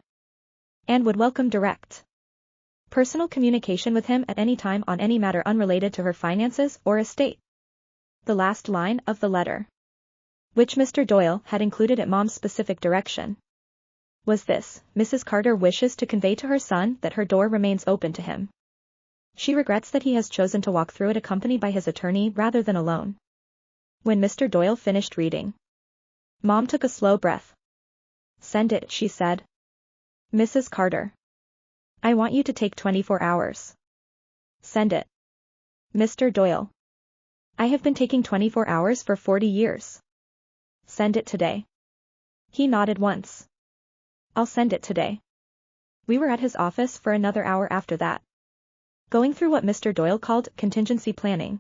and would welcome direct personal communication with him at any time on any matter unrelated to her finances or estate. The last line of the letter, which Mr. Doyle had included at Mom's specific direction, was this: Mrs. Carter wishes to convey to her son that her door remains open to him. She regrets that he has chosen to walk through it accompanied by his attorney rather than alone. When Mr. Doyle finished reading, Mom took a slow breath. Send it, she said. Mrs. Carter. I want you to take 24 hours. Send it. Mr. Doyle. I have been taking 24 hours for 40 years. Send it today. He nodded once. I'll send it today. We were at his office for another hour after that, going through what Mr. Doyle called contingency planning.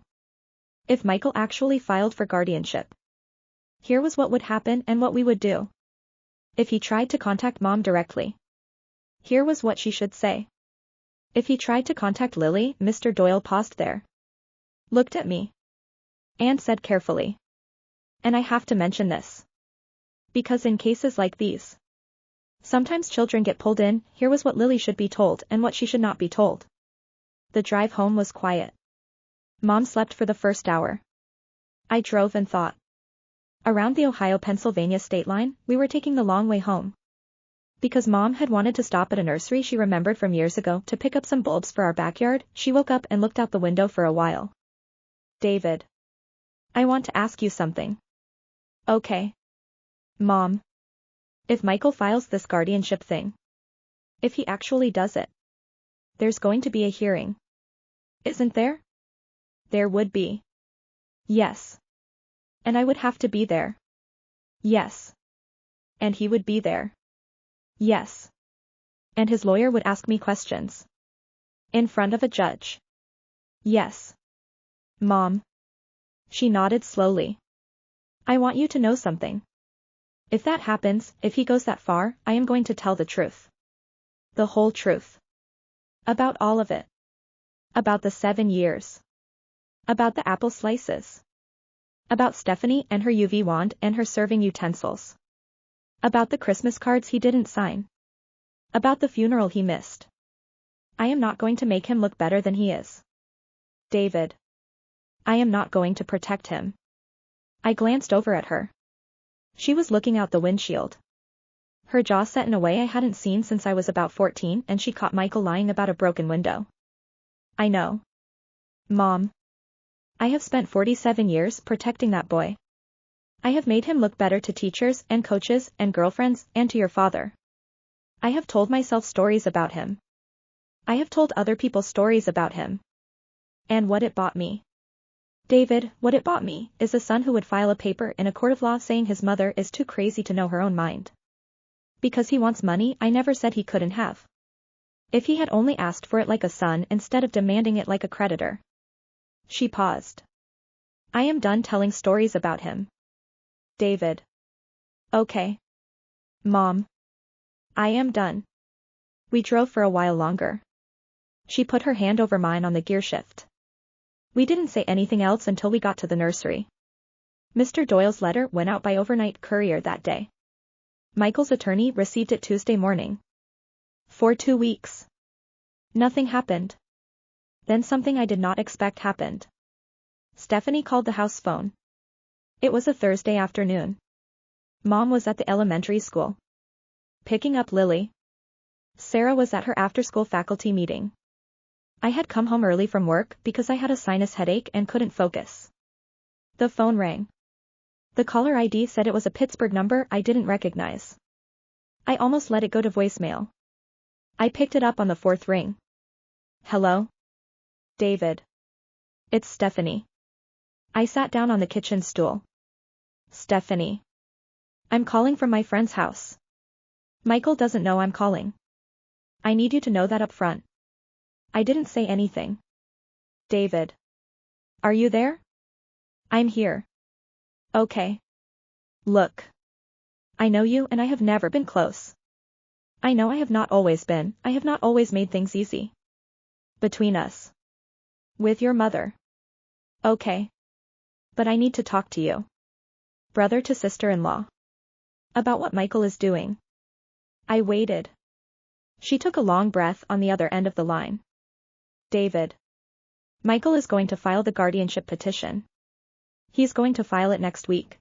If Michael actually filed for guardianship, here was what would happen and what we would do. If he tried to contact Mom directly, here was what she should say. If he tried to contact Lily, Mr. Doyle paused there, looked at me, and said carefully, and I have to mention this, because in cases like these, sometimes children get pulled in. Here was what Lily should be told and what she should not be told. The drive home was quiet. Mom slept for the first hour. I drove and thought. Around the Ohio-Pennsylvania state line, we were taking the long way home. Because Mom had wanted to stop at a nursery she remembered from years ago to pick up some bulbs for our backyard, she woke up and looked out the window for a while. David. I want to ask you something. Okay. Mom. If Michael files this guardianship thing, if he actually does it, there's going to be a hearing. Isn't there? There would be. Yes. And I would have to be there. Yes. And he would be there. Yes. And his lawyer would ask me questions. In front of a judge. Yes. Mom. She nodded slowly. I want you to know something. If that happens, if he goes that far, I am going to tell the truth. The whole truth. About all of it. About the 7 years. About the apple slices. About Stephanie and her UV wand and her serving utensils. About the Christmas cards he didn't sign. About the funeral he missed. I am not going to make him look better than he is. David. I am not going to protect him. I glanced over at her. She was looking out the windshield. Her jaw set in a way I hadn't seen since I was about 14, and she caught Michael lying about a broken window. I know. Mom. I have spent 47 years protecting that boy. I have made him look better to teachers and coaches and girlfriends and to your father. I have told myself stories about him. I have told other people stories about him. And what it bought me. David, what it bought me, is a son who would file a paper in a court of law saying his mother is too crazy to know her own mind. Because he wants money I never said he couldn't have. If he had only asked for it like a son instead of demanding it like a creditor. She paused. I am done telling stories about him. David. Okay. Mom. I am done. We drove for a while longer. She put her hand over mine on the gear shift. We didn't say anything else until we got to the nursery. Mr. Doyle's letter went out by overnight courier that day. Michael's attorney received it Tuesday morning. For 2 weeks. Nothing happened. Then something I did not expect happened. Stephanie called the house phone. It was a Thursday afternoon. Mom was at the elementary school. Picking up Lily. Sarah was at her after-school faculty meeting. I had come home early from work because I had a sinus headache and couldn't focus. The phone rang. The caller ID said it was a Pittsburgh number I didn't recognize. I almost let it go to voicemail. I picked it up on the 4th ring. Hello? David. It's Stephanie. I sat down on the kitchen stool. Stephanie. I'm calling from my friend's house. Michael doesn't know I'm calling. I need you to know that up front. I didn't say anything. David. Are you there? I'm here. Okay. Look. I know you and I have never been close. I know I have not always been, I have not always made things easy. Between us. With your mother. Okay. But I need to talk to you. Brother to sister-in-law. About what Michael is doing. I waited. She took a long breath on the other end of the line. David. Michael is going to file the guardianship petition. He's going to file it next week.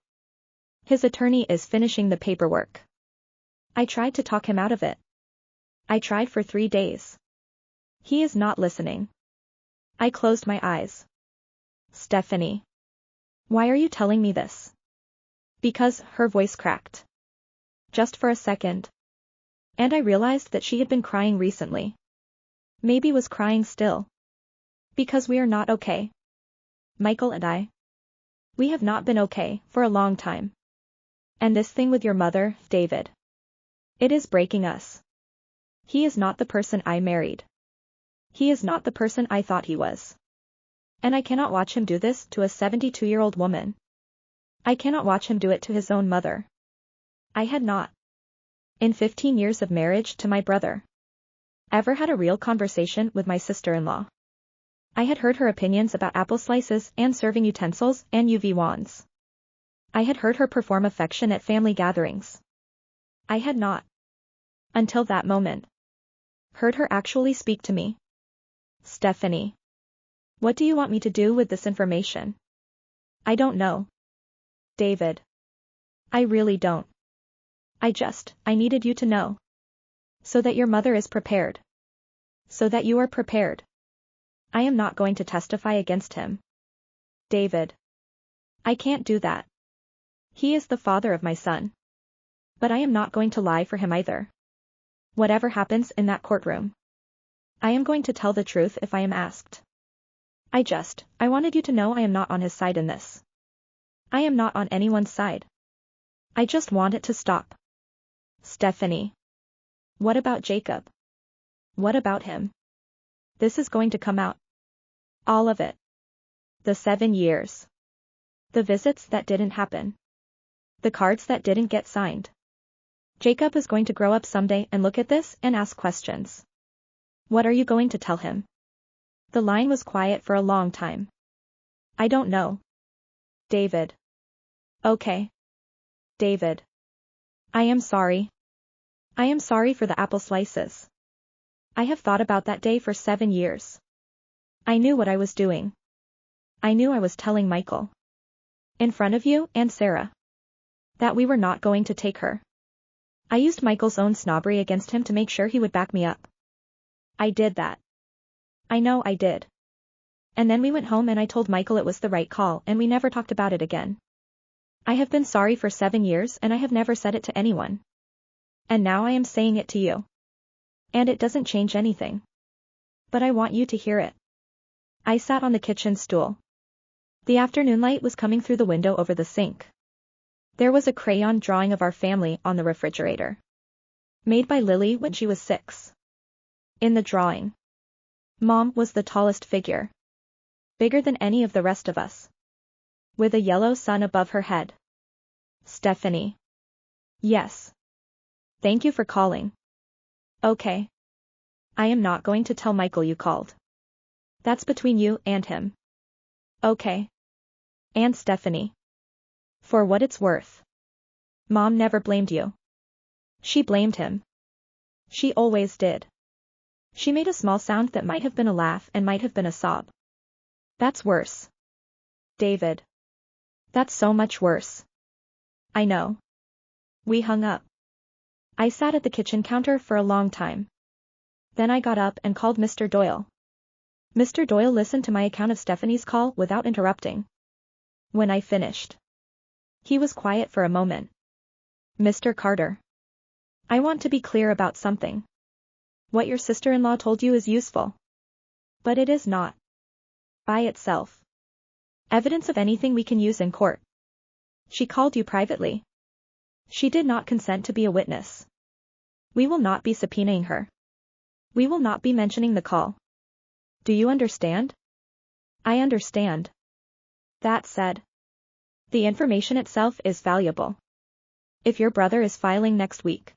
His attorney is finishing the paperwork. I tried to talk him out of it. I tried for 3 days. He is not listening. I closed my eyes. Stephanie. Why are you telling me this? Because, her voice cracked. Just for a second. And I realized that she had been crying recently. Maybe was crying still. Because we are not okay. Michael and I. We have not been okay for a long time. And this thing with your mother, David. It is breaking us. He is not the person I married. He is not the person I thought he was. And I cannot watch him do this to a 72-year-old woman. I cannot watch him do it to his own mother. I had not. In 15 years of marriage to my brother. Ever had a real conversation with my sister-in-law. I had heard her opinions about apple slices and serving utensils and UV wands. I had heard her perform affection at family gatherings. I had not. Until that moment. Heard her actually speak to me. Stephanie. What do you want me to do with this information? I don't know. David. I really don't. I needed you to know. So that your mother is prepared. So that you are prepared. I am not going to testify against him. David. I can't do that. He is the father of my son. But I am not going to lie for him either. Whatever happens in that courtroom. I am going to tell the truth if I am asked. I wanted you to know I am not on his side in this. I am not on anyone's side. I just want it to stop. Stephanie. What about Jacob? What about him? This is going to come out. All of it. The 7 years. The visits that didn't happen. The cards that didn't get signed. Jacob is going to grow up someday and look at this and ask questions. What are you going to tell him? The line was quiet for a long time. I don't know. David. Okay. David. I am sorry. I am sorry for the apple slices. I have thought about that day for 7 years. I knew what I was doing. I knew I was telling Michael. In front of you and Sarah. That we were not going to take her. I used Michael's own snobbery against him to make sure he would back me up. I did that. I know I did. And then we went home and I told Michael it was the right call and we never talked about it again. I have been sorry for 7 years and I have never said it to anyone. And now I am saying it to you. And it doesn't change anything. But I want you to hear it. I sat on the kitchen stool. The afternoon light was coming through the window over the sink. There was a crayon drawing of our family on the refrigerator. Made by Lily when she was 6. In the drawing, Mom was the tallest figure. Bigger than any of the rest of us. With a yellow sun above her head. Stephanie. Yes. Thank you for calling. Okay. I am not going to tell Michael you called. That's between you and him. Okay. And Stephanie. For what it's worth. Mom never blamed you. She blamed him. She always did. She made a small sound that might have been a laugh and might have been a sob. That's worse. David. That's so much worse. I know. We hung up. I sat at the kitchen counter for a long time. Then I got up and called Mr. Doyle. Mr. Doyle listened to my account of Stephanie's call without interrupting. When I finished, he was quiet for a moment. Mr. Carter. I want to be clear about something. What your sister-in-law told you is useful. But it is not. By itself. Evidence of anything we can use in court. She called you privately. She did not consent to be a witness. We will not be subpoenaing her. We will not be mentioning the call. Do you understand? I understand. That said, the information itself is valuable. If your brother is filing next week,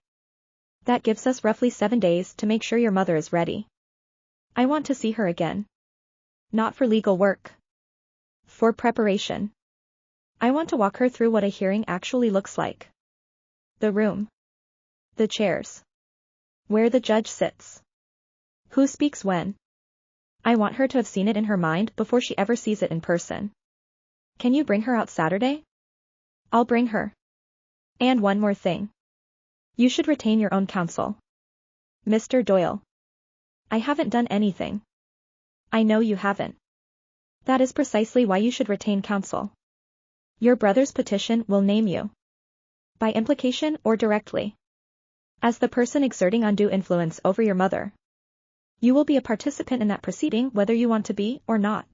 that gives us roughly 7 days to make sure your mother is ready. I want to see her again. Not for legal work. For preparation. I want to walk her through what a hearing actually looks like. The room. The chairs. Where the judge sits. Who speaks when. I want her to have seen it in her mind before she ever sees it in person. Can you bring her out Saturday? I'll bring her. And one more thing. You should retain your own counsel. Mr. Doyle. I haven't done anything. I know you haven't. That is precisely why you should retain counsel. Your brother's petition will name you. By implication or directly. As the person exerting undue influence over your mother. You will be a participant in that proceeding whether you want to be or not.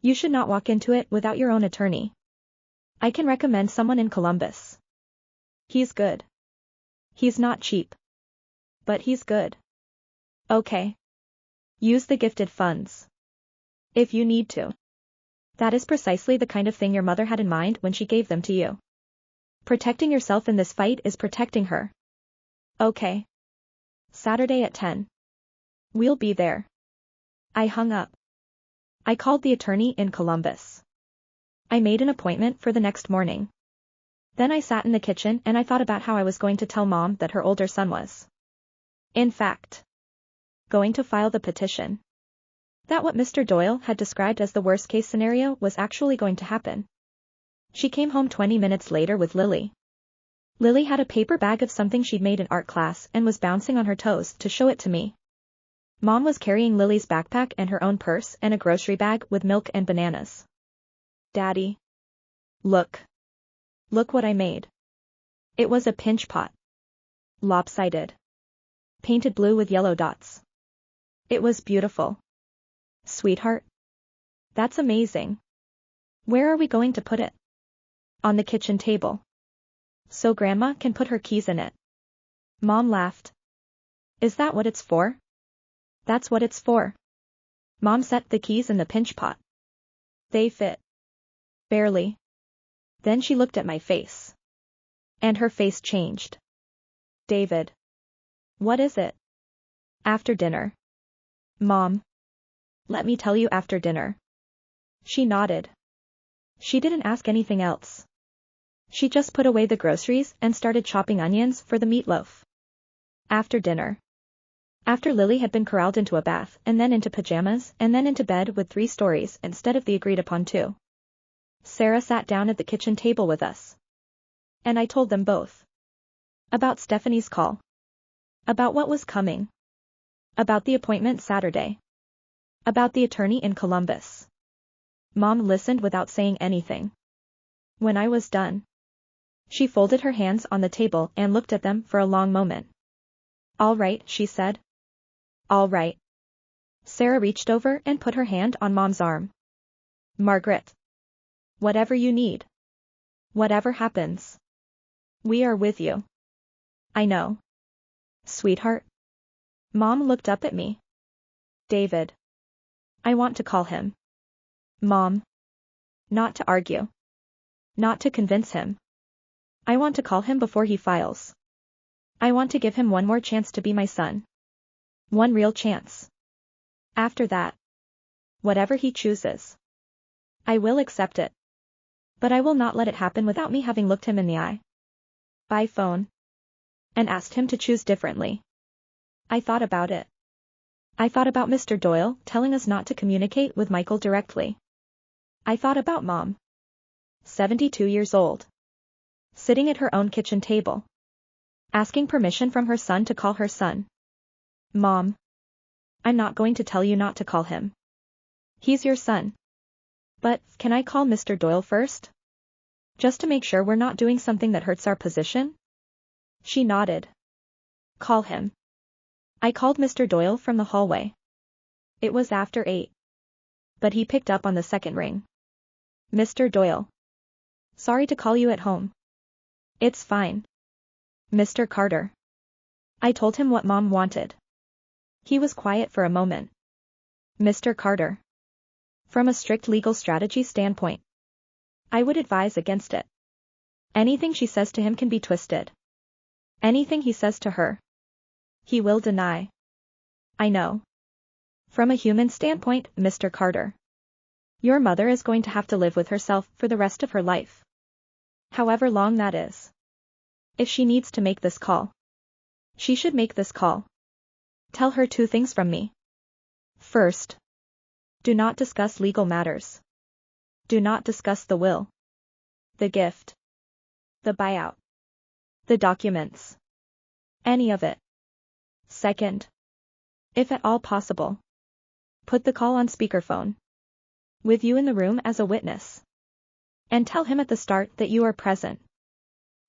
You should not walk into it without your own attorney. I can recommend someone in Columbus. He's good. He's not cheap. But he's good. Okay. Use the gifted funds. If you need to. That is precisely the kind of thing your mother had in mind when she gave them to you. Protecting yourself in this fight is protecting her. Okay. Saturday at 10. We'll be there. I hung up. I called the attorney in Columbus. I made an appointment for the next morning. Then I sat in the kitchen and I thought about how I was going to tell Mom that her older son was, in fact, going to file the petition. That what Mr. Doyle had described as the worst-case scenario was actually going to happen. She came home 20 minutes later with Lily. Lily had a paper bag of something she'd made in art class and was bouncing on her toes to show it to me. Mom was carrying Lily's backpack and her own purse and a grocery bag with milk and bananas. Daddy. Look. Look what I made. It was a pinch pot. Lopsided. Painted blue with yellow dots. It was beautiful. Sweetheart. That's amazing. Where are we going to put it? On the kitchen table. So Grandma can put her keys in it. Mom laughed. Is that what it's for? That's what it's for. Mom set the keys in the pinch pot. They fit. Barely. Then she looked at my face. And her face changed. David. What is it? After dinner. Mom. Let me tell you after dinner. She nodded. She didn't ask anything else. She just put away the groceries and started chopping onions for the meatloaf. After dinner. After Lily had been corralled into a bath and then into pajamas and then into bed with 3 stories instead of the agreed upon 2. Sarah sat down at the kitchen table with us. And I told them both. About Stephanie's call. About what was coming. About the appointment Saturday. About the attorney in Columbus. Mom listened without saying anything. When I was done, she folded her hands on the table and looked at them for a long moment. All right, she said. All right. Sarah reached over and put her hand on Mom's arm. Margaret. Whatever you need. Whatever happens. We are with you. I know. Sweetheart. Mom looked up at me. David. I want to call him. Mom. Not to argue. Not to convince him. I want to call him before he files. I want to give him one more chance to be my son. One real chance. After that. Whatever he chooses. I will accept it. But I will not let it happen without me having looked him in the eye. By phone. And asked him to choose differently. I thought about it. I thought about Mr. Doyle telling us not to communicate with Michael directly. I thought about Mom. 72 years old. Sitting at her own kitchen table. Asking permission from her son to call her son. Mom. I'm not going to tell you not to call him. He's your son. But, can I call Mr. Doyle first? Just to make sure we're not doing something that hurts our position? She nodded. Call him. I called Mr. Doyle from the hallway. It was after 8. But he picked up on the second ring. Mr. Doyle. Sorry to call you at home. It's fine. Mr. Carter. I told him what Mom wanted. He was quiet for a moment. Mr. Carter. From a strict legal strategy standpoint, I would advise against it. Anything she says to him can be twisted. Anything he says to her, he will deny. I know. From a human standpoint, Mr. Carter. Your mother is going to have to live with herself for the rest of her life. However long that is. If she needs to make this call, she should make this call. Tell her 2 things from me. First. Do not discuss legal matters. Do not discuss the will. The gift. The buyout. The documents. Any of it. Second. If at all possible. Put the call on speakerphone. With you in the room as a witness. And tell him at the start that you are present.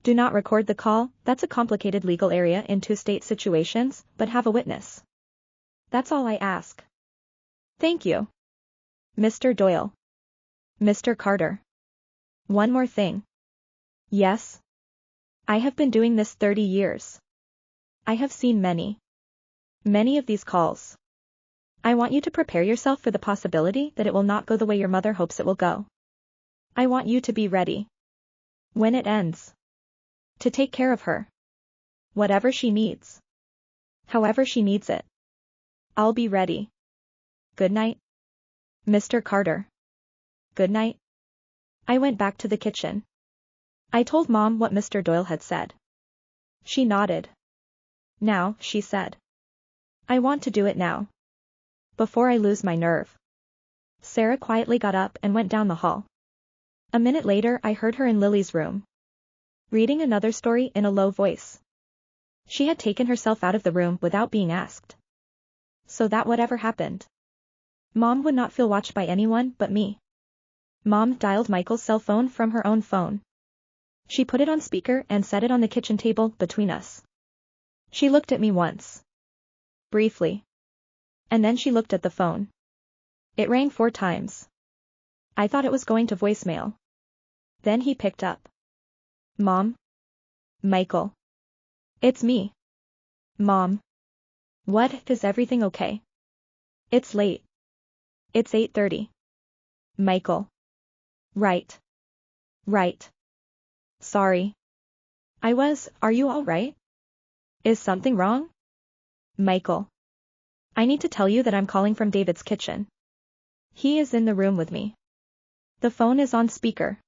Do not record the call, that's a complicated legal area in 2-state situations, but have a witness. That's all I ask. Thank you. Mr. Doyle. Mr. Carter. One more thing. Yes. I have been doing this 30 years. I have seen many of these calls. I want you to prepare yourself for the possibility that it will not go the way your mother hopes it will go. I want you to be ready. When it ends. To take care of her. Whatever she needs. However she needs it. I'll be ready. Good night. Mr. Carter. Good night. I went back to the kitchen. I told Mom what Mr. Doyle had said. She nodded. Now, she said. I want to do it now. Before I lose my nerve. Sarah quietly got up and went down the hall. A minute later I heard her in Lily's room. Reading another story in a low voice. She had taken herself out of the room without being asked. So that whatever happened, Mom would not feel watched by anyone but me. Mom dialed Michael's cell phone from her own phone. She put it on speaker and set it on the kitchen table between us. She looked at me once. Briefly. And then she looked at the phone. It rang 4 times. I thought it was going to voicemail. Then he picked up. Mom? Michael. It's me. Mom. What, is everything okay? It's late. It's 8:30. Michael. Right. Right. Sorry. Are you all right? Is something wrong? Michael. I need to tell you that I'm calling from David's kitchen. He is in the room with me. The phone is on speaker.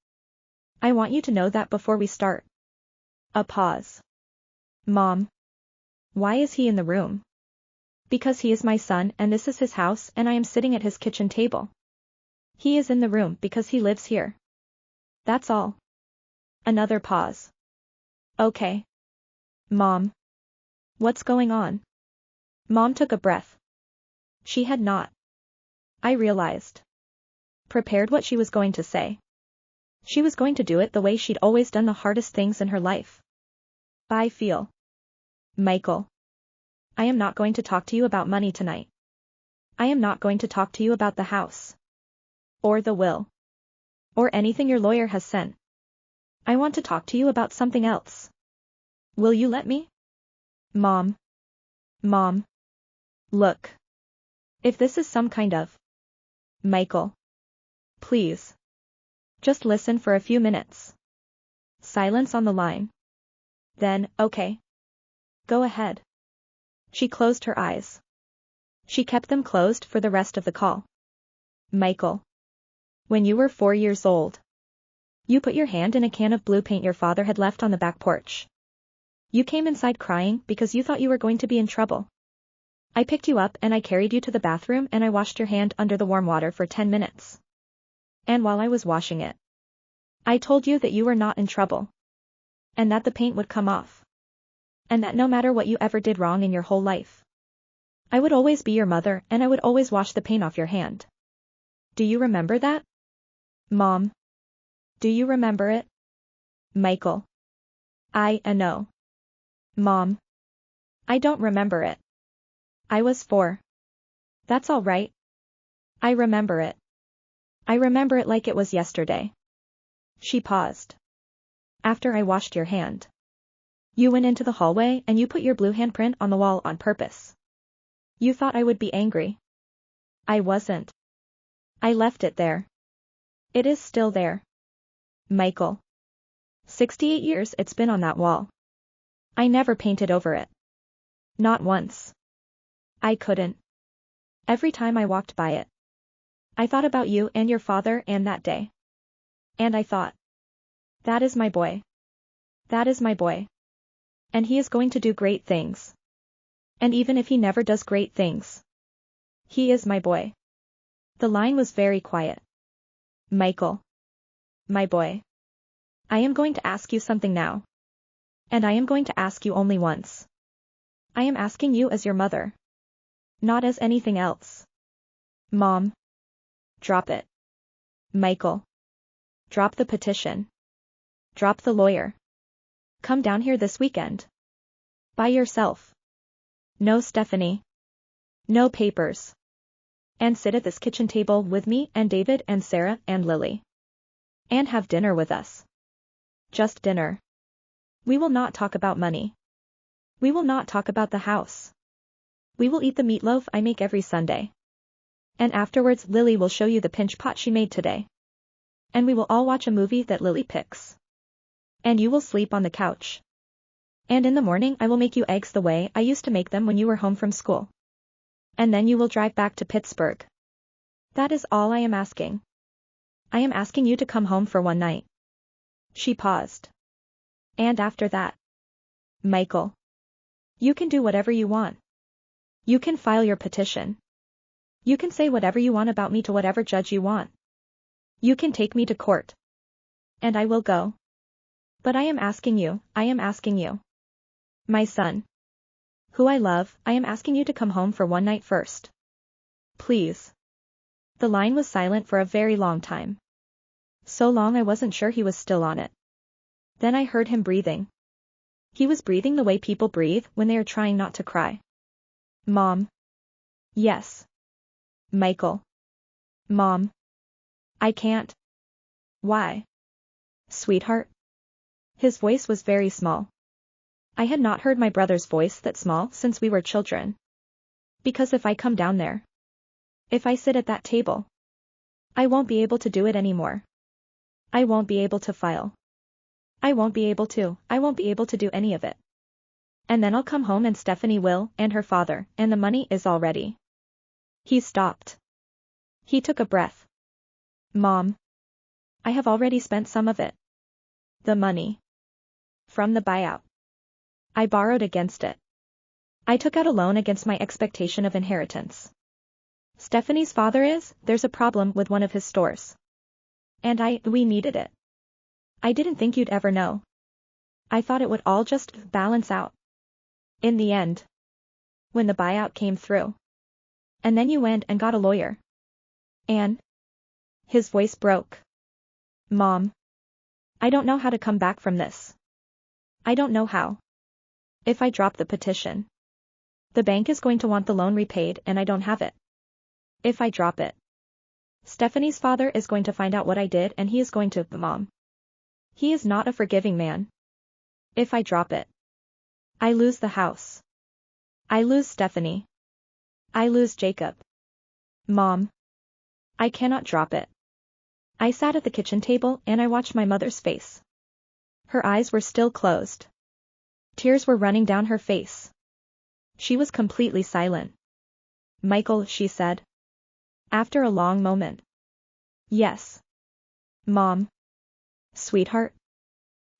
I want you to know that before we start. A pause. Mom. Why is he in the room? Because he is my son and this is his house and I am sitting at his kitchen table. He is in the room because he lives here. That's all. Another pause. Okay. Mom. What's going on? Mom took a breath. She had not. I realized. Prepared what she was going to say. She was going to do it the way she'd always done the hardest things in her life. I feel. Michael. I am not going to talk to you about money tonight. I am not going to talk to you about the house. Or the will. Or anything your lawyer has sent. I want to talk to you about something else. Will you let me? Mom. Mom. Look. If this is some kind of. Michael. Please. Just listen for a few minutes. Silence on the line. Then, okay. Go ahead. She closed her eyes. She kept them closed for the rest of the call. Michael. When you were 4 years old. You put your hand in a can of blue paint your father had left on the back porch. You came inside crying because you thought you were going to be in trouble. I picked you up and I carried you to the bathroom and I washed your hand under the warm water for 10 minutes. And while I was washing it, I told you that you were not in trouble. And that the paint would come off. And that no matter what you ever did wrong in your whole life, I would always be your mother and I would always wash the paint off your hand. Do you remember that? Mom. Do you remember it? Michael. I know. Mom. I don't remember it. I was 4. That's all right. I remember it. I remember it like it was yesterday. She paused. After I washed your hand. You went into the hallway and you put your blue handprint on the wall on purpose. You thought I would be angry. I wasn't. I left it there. It is still there. Michael. 68 years it's been on that wall. I never painted over it. Not once. I couldn't. Every time I walked by it, I thought about you and your father and that day. And I thought, that is my boy. That is my boy. And he is going to do great things. And even if he never does great things, he is my boy. The line was very quiet. Michael. My boy. I am going to ask you something now. And I am going to ask you only once. I am asking you as your mother. Not as anything else. Mom. Drop it. Michael. Drop the petition. Drop the lawyer. Come down here this weekend. By yourself. No Stephanie. No papers. And sit at this kitchen table with me and David and Sarah and Lily. And have dinner with us. Just dinner. We will not talk about money. We will not talk about the house. We will eat the meatloaf I make every Sunday. And afterwards Lily will show you the pinch pot she made today. And we will all watch a movie that Lily picks. And you will sleep on the couch. And in the morning I will make you eggs the way I used to make them when you were home from school. And then you will drive back to Pittsburgh. That is all I am asking. I am asking you to come home for one night. She paused. And after that. Michael. You can do whatever you want. You can file your petition. You can say whatever you want about me to whatever judge you want. You can take me to court. And I will go. But I am asking you. My son. Who I love, I am asking you to come home for one night first. Please. The line was silent for a very long time. So long I wasn't sure he was still on it. Then I heard him breathing. He was breathing the way people breathe when they are trying not to cry. Mom. Yes. Michael. Mom. I can't. Why? Sweetheart. His voice was very small. I had not heard my brother's voice that small since we were children. Because if I come down there, if I sit at that table, I won't be able to do it anymore. I won't be able to file. I won't be able to do any of it. And then I'll come home and Stephanie will, and her father, and the money is all ready. He stopped. He took a breath. Mom. I have already spent some of it. The money. From the buyout. I borrowed against it. I took out a loan against my expectation of inheritance. Stephanie's father there's a problem with one of his stores. And we needed it. I didn't think you'd ever know. I thought it would all just balance out. In the end. When the buyout came through. And then you went and got a lawyer. And. His voice broke. Mom. I don't know how to come back from this. I don't know how. If I drop the petition. The bank is going to want the loan repaid and I don't have it. If I drop it. Stephanie's father is going to find out what I did and he is going to, Mom. He is not a forgiving man. If I drop it. I lose the house. I lose Stephanie. I lose Jacob. Mom. I cannot drop it. I sat at the kitchen table and I watched my mother's face. Her eyes were still closed. Tears were running down her face. She was completely silent. Michael, she said. After a long moment. Yes. Mom. Sweetheart.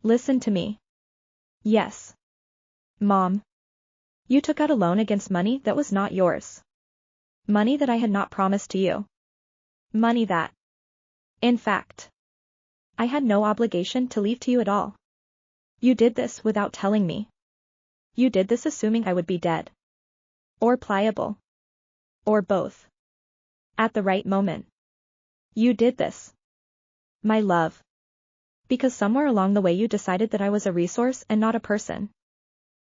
Listen to me. Yes. Mom. You took out a loan against money that was not yours. Money that I had not promised to you. Money that. In fact. I had no obligation to leave to you at all. You did this without telling me. You did this assuming I would be dead. Or pliable. Or both. At the right moment. You did this. My love. Because somewhere along the way you decided that I was a resource and not a person.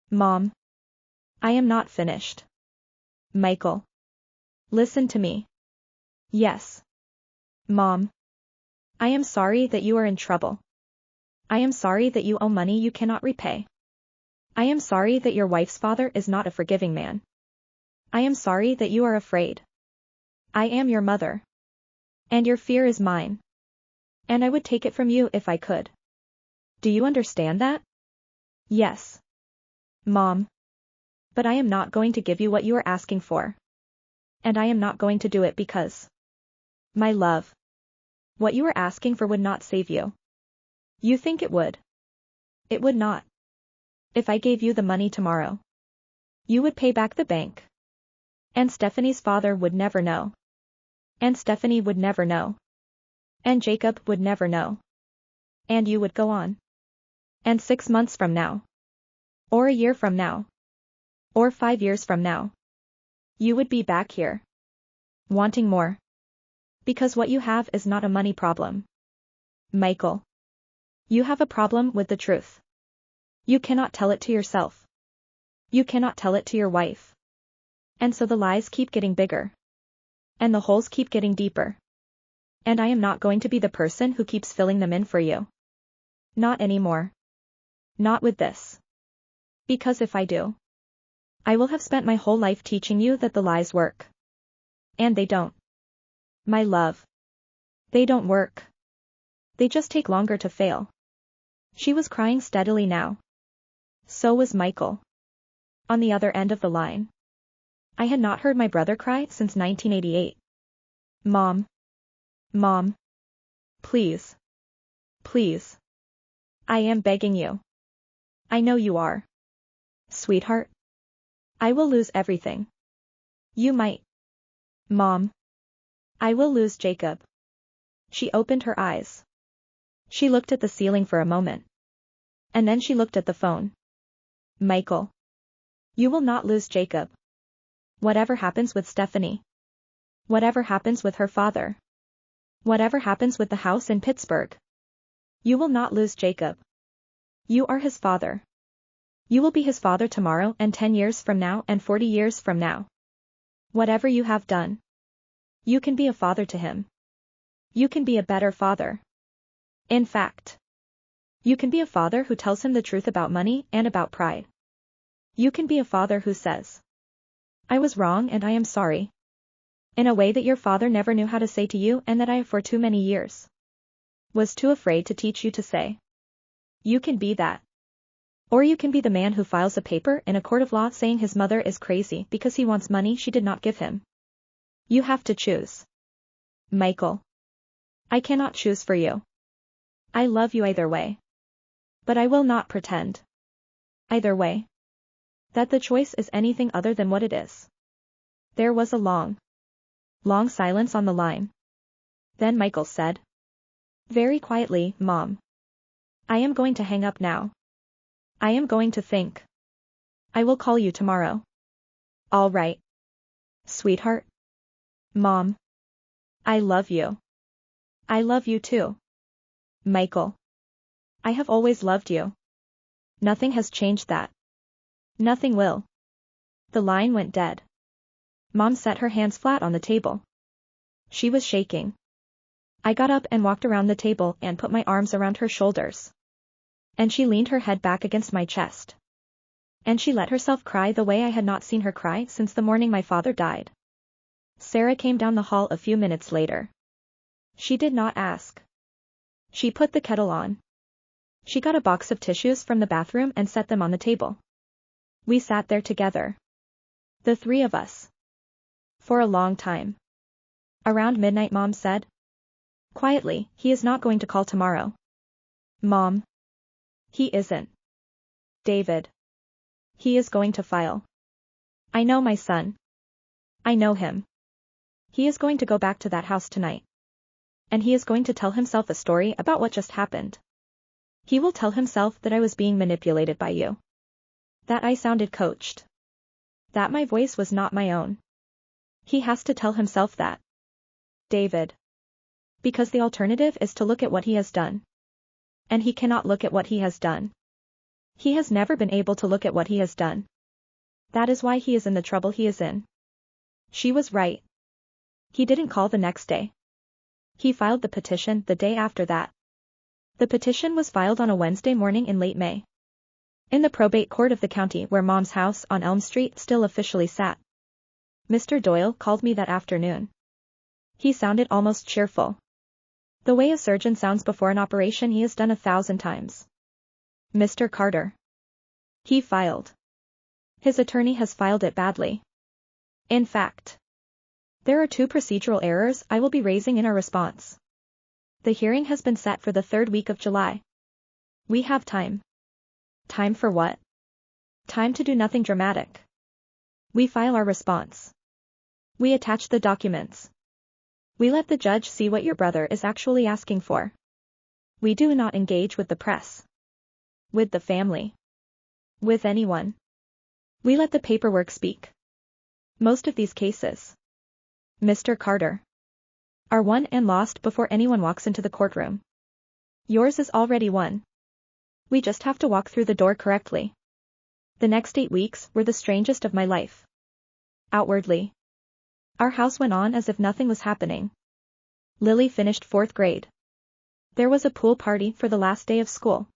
Mom. I am not finished. Michael. Listen to me. Yes. Mom. I am sorry that you are in trouble. I am sorry that you owe money you cannot repay. I am sorry that your wife's father is not a forgiving man. I am sorry that you are afraid. I am your mother. And your fear is mine. And I would take it from you if I could. Do you understand that? Yes. Mom. But I am not going to give you what you are asking for. And I am not going to do it because. My love. What you are asking for would not save you. You think it would. It would not. If I gave you the money tomorrow. You would pay back the bank. And Stephanie's father would never know. And Stephanie would never know. And Jacob would never know. And you would go on. And 6 months from now. Or a year from now. Or 5 years from now. You would be back here. Wanting more. Because what you have is not a money problem. Michael. You have a problem with the truth. You cannot tell it to yourself. You cannot tell it to your wife. And so the lies keep getting bigger. And the holes keep getting deeper. And I am not going to be the person who keeps filling them in for you. Not anymore. Not with this. Because if I do, I will have spent my whole life teaching you that the lies work. And they don't. My love. They don't work. They just take longer to fail. She was crying steadily now. So was Michael. On the other end of the line. I had not heard my brother cry since 1988. Mom. Mom. Please. Please. I am begging you. I know you are. Sweetheart. I will lose everything. You might. Mom. I will lose Jacob. She opened her eyes. She looked at the ceiling for a moment. And then she looked at the phone. Michael. You will not lose Jacob. Whatever happens with Stephanie. Whatever happens with her father. Whatever happens with the house in Pittsburgh. You will not lose Jacob. You are his father. You will be his father tomorrow and 10 years from now and 40 years from now. Whatever you have done. You can be a father to him. You can be a better father. In fact. You can be a father who tells him the truth about money and about pride. You can be a father who says, I was wrong and I am sorry. In a way that your father never knew how to say to you and that I have for too many years. Was too afraid to teach you to say. You can be that. Or you can be the man who files a paper in a court of law saying his mother is crazy because he wants money she did not give him. You have to choose. Michael. I cannot choose for you. I love you either way. But I will not pretend. Either way. That the choice is anything other than what it is. There was a long silence on the line. Then Michael said. Very quietly, Mom. I am going to hang up now. I am going to think. I will call you tomorrow. All right. Sweetheart. Mom. I love you. I love you too. Michael. I have always loved you. Nothing has changed that. Nothing will. The line went dead. Mom set her hands flat on the table. She was shaking. I got up and walked around the table and put my arms around her shoulders. And she leaned her head back against my chest. And she let herself cry the way I had not seen her cry since the morning my father died. Sarah came down the hall a few minutes later. She did not ask. She put the kettle on. She got a box of tissues from the bathroom and set them on the table. We sat there together. The three of us. For a long time. Around midnight, Mom said. Quietly, he is not going to call tomorrow. Mom. He isn't. David. He is going to file. I know my son. I know him. He is going to go back to that house tonight. And he is going to tell himself a story about what just happened. He will tell himself that I was being manipulated by you. That I sounded coached. That my voice was not my own. He has to tell himself that. David. Because the alternative is to look at what he has done. And he cannot look at what he has done. He has never been able to look at what he has done. That is why he is in the trouble he is in. She was right. He didn't call the next day. He filed the petition the day after that. The petition was filed on a Wednesday morning in late May. In the probate court of the county where Mom's house on Elm Street still officially sat. Mr. Doyle called me that afternoon. He sounded almost cheerful. The way a surgeon sounds before an operation he has done 1,000 times. Mr. Carter. He filed. His attorney has filed it badly. In fact. There are 2 procedural errors I will be raising in our response. The hearing has been set for the 3rd week of July. We have time. Time for what? Time to do nothing dramatic. We file our response. We attach the documents. We let the judge see what your brother is actually asking for. We do not engage with the press. With the family. With anyone. We let the paperwork speak. Most of these cases, Mr. Carter, are won and lost before anyone walks into the courtroom. Yours is already won. We just have to walk through the door correctly. The next 8 weeks were the strangest of my life. Outwardly. Our house went on as if nothing was happening. Lily finished 4th grade. There was a pool party for the last day of school.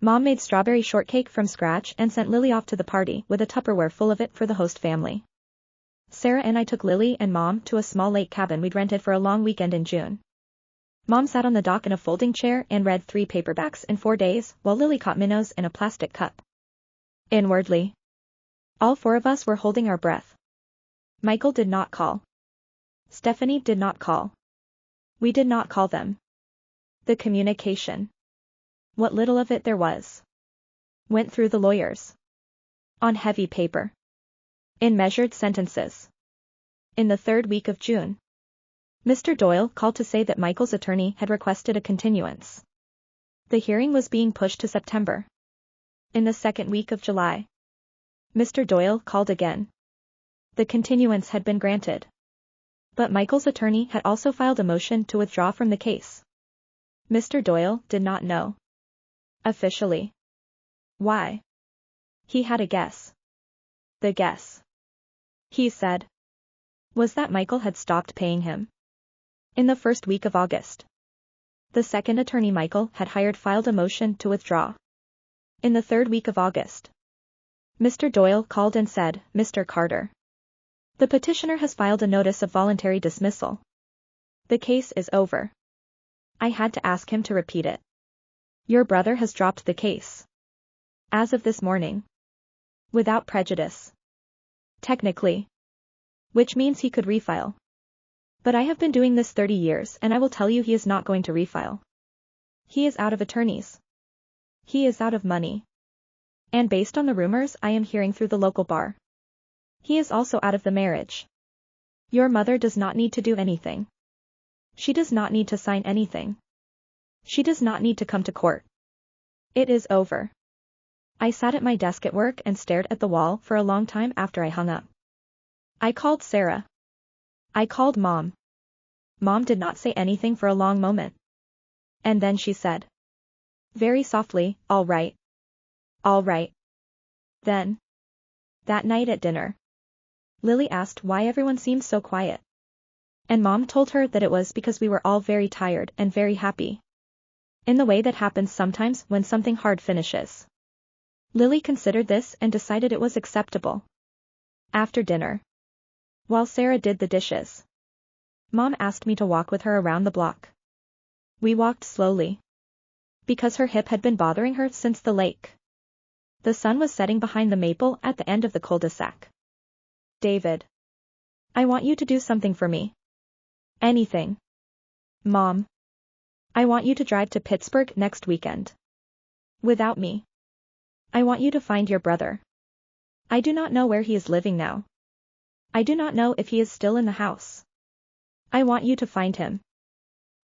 Mom made strawberry shortcake from scratch and sent Lily off to the party with a Tupperware full of it for the host family. Sarah and I took Lily and Mom to a small lake cabin we'd rented for a long weekend in June. Mom sat on the dock in a folding chair and read 3 paperbacks in 4 days while Lily caught minnows in a plastic cup. Inwardly. All 4 of us were holding our breath. Michael did not call. Stephanie did not call. We did not call them. The communication. What little of it there was. Went through the lawyers. On heavy paper. In measured sentences. In the 3rd week of June. Mr. Doyle called to say that Michael's attorney had requested a continuance. The hearing was being pushed to September. In the 2nd week of July. Mr. Doyle called again. The continuance had been granted. But Michael's attorney had also filed a motion to withdraw from the case. Mr. Doyle did not know. Officially. Why? He had a guess. The guess. He said. Was that Michael had stopped paying him. In the 1st week of August. The 2nd attorney Michael had hired filed a motion to withdraw. In the 3rd week of August. Mr. Doyle called and said, Mr. Carter. The petitioner has filed a notice of voluntary dismissal. The case is over. I had to ask him to repeat it. Your brother has dropped the case. As of this morning. Without prejudice. Technically. Which means he could refile. But I have been doing this 30 years and I will tell you he is not going to refile. He is out of attorneys. He is out of money. And based on the rumors I am hearing through the local bar. He is also out of the marriage. Your mother does not need to do anything. She does not need to sign anything. She does not need to come to court. It is over. I sat at my desk at work and stared at the wall for a long time after I hung up. I called Sarah. I called Mom. Mom did not say anything for a long moment. And then she said. Very softly, all right. All right. Then. That night at dinner. Lily asked why everyone seemed so quiet. And Mom told her that it was because we were all very tired and very happy. In the way that happens sometimes when something hard finishes. Lily considered this and decided it was acceptable. After dinner. While Sarah did the dishes. Mom asked me to walk with her around the block. We walked slowly. Because her hip had been bothering her since the lake. The sun was setting behind the maple at the end of the cul-de-sac. David. I want you to do something for me. Anything. Mom. I want you to drive to Pittsburgh next weekend. Without me. I want you to find your brother. I do not know where he is living now. I do not know if he is still in the house. I want you to find him.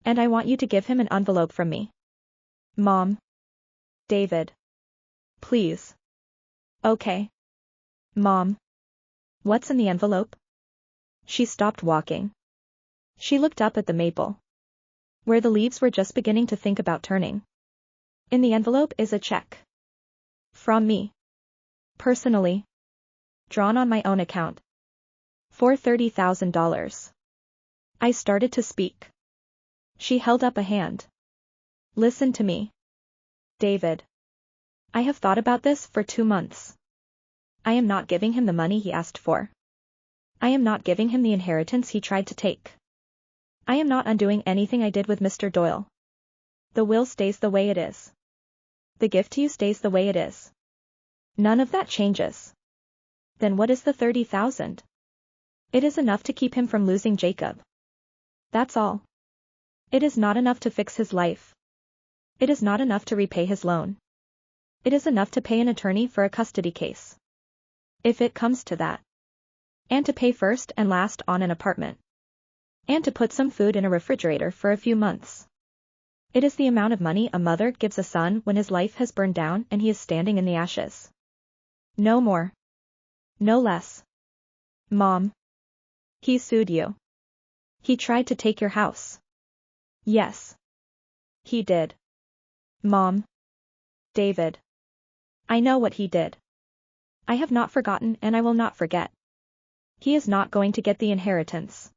And I want you to give him an envelope from me. Mom. David. Please. Okay. Mom. What's in the envelope? She stopped walking. She looked up at the maple. Where the leaves were just beginning to think about turning. In the envelope is a check. From me. Personally. Drawn on my own account. For $30,000. I started to speak. She held up a hand. Listen to me. David. I have thought about this for 2 months. I am not giving him the money he asked for. I am not giving him the inheritance he tried to take. I am not undoing anything I did with Mr. Doyle. The will stays the way it is. The gift to you stays the way it is. None of that changes. Then what is the 30,000? It is enough to keep him from losing Jacob. That's all. It is not enough to fix his life. It is not enough to repay his loan. It is enough to pay an attorney for a custody case. If it comes to that. And to pay first and last on an apartment. And to put some food in a refrigerator for a few months. It is the amount of money a mother gives a son when his life has burned down and he is standing in the ashes. No more. No less. Mom. He sued you. He tried to take your house. Yes. He did. Mom. David. I know what he did. I have not forgotten and I will not forget. He is not going to get the inheritance.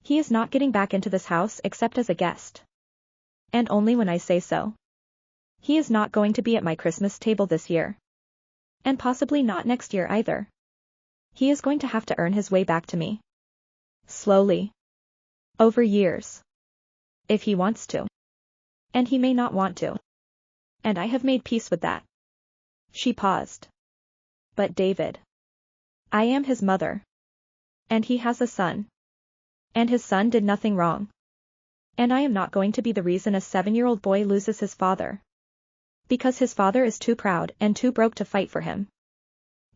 He is not getting back into this house except as a guest. And only when I say so. He is not going to be at my Christmas table this year. And possibly not next year either. He is going to have to earn his way back to me. Slowly. Over years. If he wants to. And he may not want to. And I have made peace with that. She paused. But David. I am his mother. And he has a son. And his son did nothing wrong. And I am not going to be the reason a 7-year-old boy loses his father. Because his father is too proud and too broke to fight for him.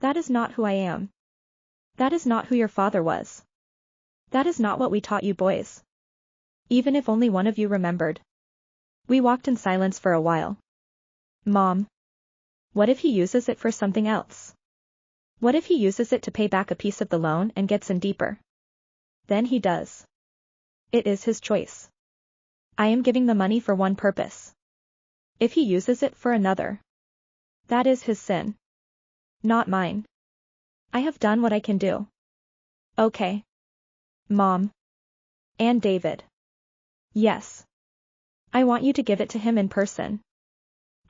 That is not who I am. That is not who your father was. That is not what we taught you boys. Even if only one of you remembered. We walked in silence for a while. Mom. What if he uses it for something else? What if he uses it to pay back a piece of the loan and gets in deeper? Then he does. It is his choice. I am giving the money for one purpose. If he uses it for another. That is his sin. Not mine. I have done what I can do. Okay. Mom. And David. Yes. I want you to give it to him in person.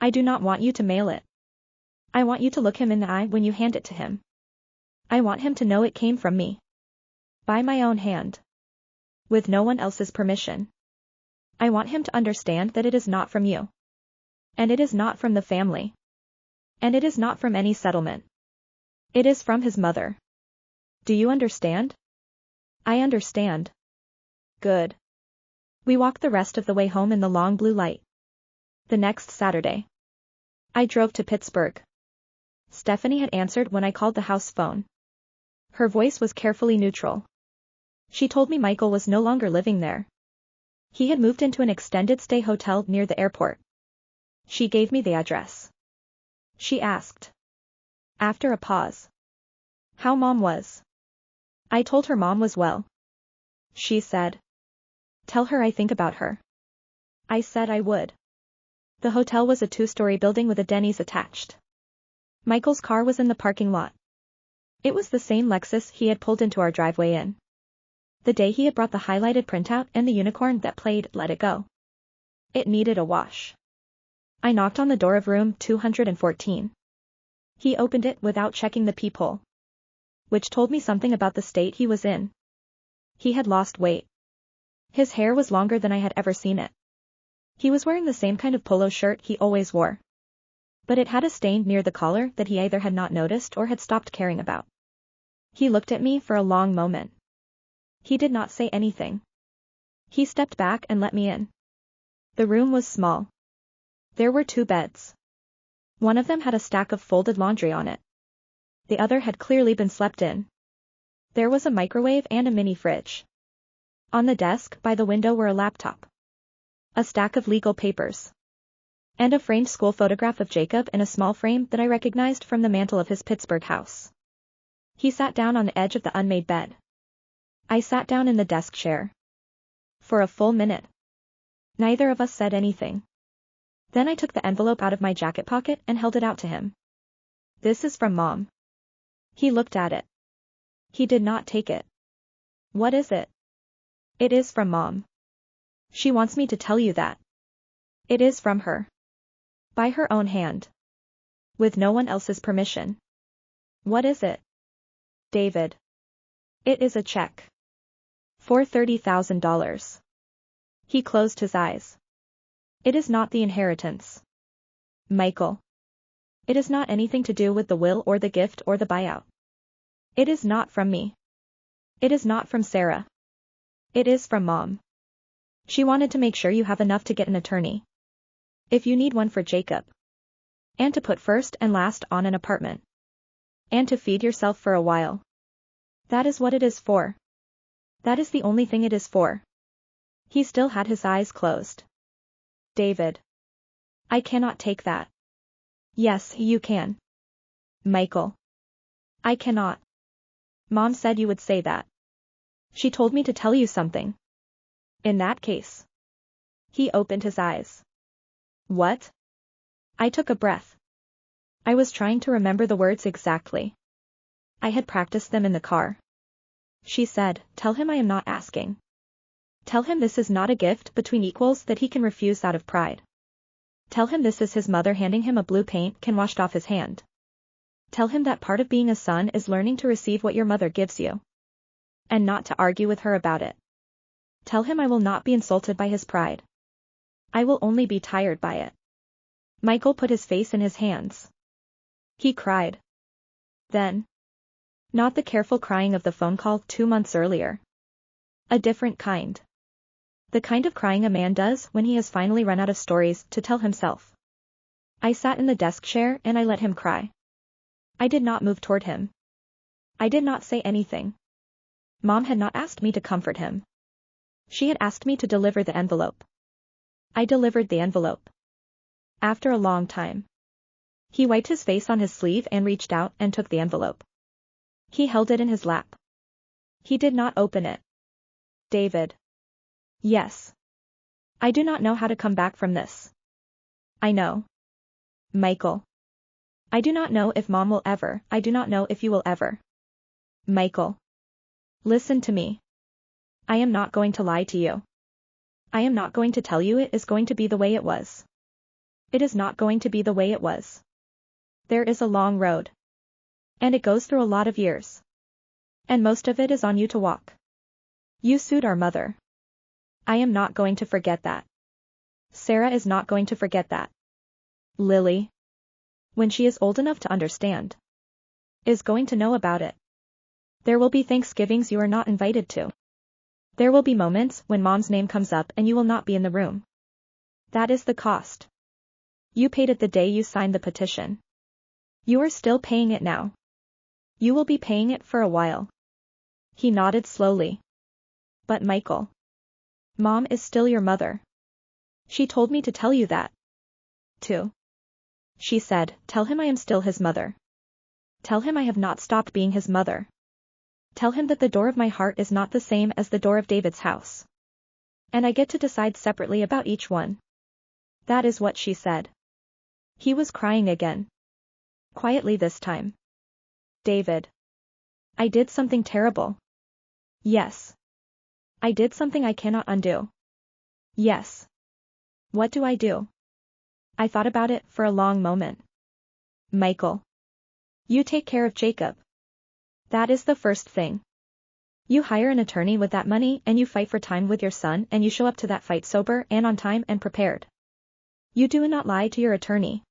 I do not want you to mail it. I want you to look him in the eye when you hand it to him. I want him to know it came from me. By my own hand. With no one else's permission. I want him to understand that it is not from you. And it is not from the family. And it is not from any settlement. It is from his mother. Do you understand? I understand. Good. We walked the rest of the way home in the long blue light. The next Saturday, I drove to Pittsburgh. Stephanie had answered when I called the house phone. Her voice was carefully neutral. She told me Michael was no longer living there. He had moved into an extended stay hotel near the airport. She gave me the address. She asked, after a pause, how Mom was. I told her Mom was well. She said, tell her I think about her. I said I would. The hotel was a 2-story building with a Denny's attached. Michael's car was in the parking lot. It was the same Lexus he had pulled into our driveway in the day he had brought the highlighted printout and the unicorn that played Let It Go. It needed a wash. I knocked on the door of room 214. He opened it without checking the peephole, which told me something about the state he was in. He had lost weight. His hair was longer than I had ever seen it. He was wearing the same kind of polo shirt he always wore, but it had a stain near the collar that he either had not noticed or had stopped caring about. He looked at me for a long moment. He did not say anything. He stepped back and let me in. The room was small. There were 2 beds. One of them had a stack of folded laundry on it. The other had clearly been slept in. There was a microwave and a mini fridge. On the desk by the window were a laptop, a stack of legal papers, and a framed school photograph of Jacob in a small frame that I recognized from the mantel of his Pittsburgh house. He sat down on the edge of the unmade bed. I sat down in the desk chair. For a full minute, neither of us said anything. Then I took the envelope out of my jacket pocket and held it out to him. This is from Mom. He looked at it. He did not take it. What is it? It is from Mom. She wants me to tell you that. It is from her. By her own hand. With no one else's permission. What is it? David. It is a check. For $30,000. He closed his eyes. It is not the inheritance. Michael. It is not anything to do with the will or the gift or the buyout. It is not from me. It is not from Sarah. It is from Mom. She wanted to make sure you have enough to get an attorney, if you need one for Jacob, and to put first and last on an apartment, and to feed yourself for a while. That is what it is for. That is the only thing it is for. He still had his eyes closed. David. I cannot take that. Yes, you can. Michael. I cannot. Mom said you would say that. She told me to tell you something. In that case. He opened his eyes. What? I took a breath. I was trying to remember the words exactly. I had practiced them in the car. She said, tell him I am not asking. Tell him this is not a gift between equals that he can refuse out of pride. Tell him this is his mother handing him a blue paint can washed off his hand. Tell him that part of being a son is learning to receive what your mother gives you, and not to argue with her about it. Tell him I will not be insulted by his pride. I will only be tired by it. Michael put his face in his hands. He cried. Then. Not the careful crying of the phone call 2 months earlier. A different kind. The kind of crying a man does when he has finally run out of stories to tell himself. I sat in the desk chair and I let him cry. I did not move toward him. I did not say anything. Mom had not asked me to comfort him. She had asked me to deliver the envelope. I delivered the envelope. After a long time. He wiped his face on his sleeve and reached out and took the envelope. He held it in his lap. He did not open it. David. Yes. I do not know how to come back from this. I know. Michael. I do not know if Mom will ever, I do not know if you will ever. Michael. Listen to me. I am not going to lie to you. I am not going to tell you it is going to be the way it was. It is not going to be the way it was. There is a long road. And it goes through a lot of years. And most of it is on you to walk. You sued our mother. I am not going to forget that. Sarah is not going to forget that. Lily, when she is old enough to understand, is going to know about it. There will be Thanksgivings you are not invited to. There will be moments when mom's name comes up and you will not be in the room. That is the cost. You paid it the day you signed the petition. You are still paying it now. You will be paying it for a while. He nodded slowly. But Michael, Mom is still your mother. She told me to tell you that. Too. She said, tell him I am still his mother. Tell him I have not stopped being his mother. Tell him that the door of my heart is not the same as the door of David's house. And I get to decide separately about each one. That is what she said. He was crying again. Quietly this time. David. I did something terrible. Yes. I did something I cannot undo. Yes. What do I do? I thought about it for a long moment. Michael. You take care of Jacob. That is the first thing. You hire an attorney with that money and you fight for time with your son and you show up to that fight sober and on time and prepared. You do not lie to your attorney.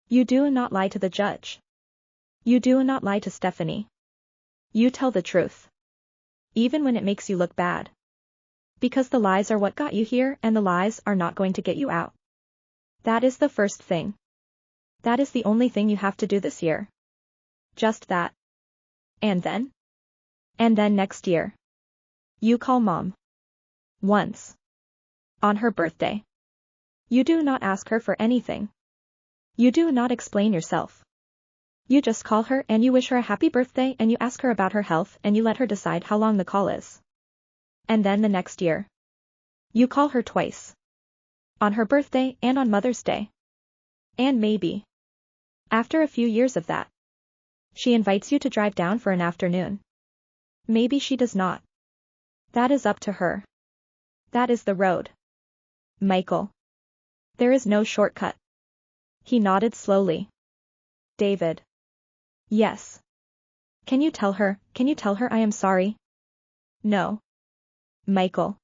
You do not lie to the judge. You do not lie to Stephanie. You tell the truth. Even when it makes you look bad. Because the lies are what got you here and the lies are not going to get you out. That is the first thing. That is the only thing you have to do this year. Just that. And then? And then next year. You call Mom. Once. On her birthday. You do not ask her for anything. You do not explain yourself. You just call her and you wish her a happy birthday and you ask her about her health and you let her decide how long the call is. And then the next year. You call her twice. On her birthday and on Mother's Day. And maybe. After a few years of that. She invites you to drive down for an afternoon. Maybe she does not. That is up to her. That is the road. Michael. There is no shortcut. He nodded slowly. David. Yes. Can you tell her I am sorry? No. Michael.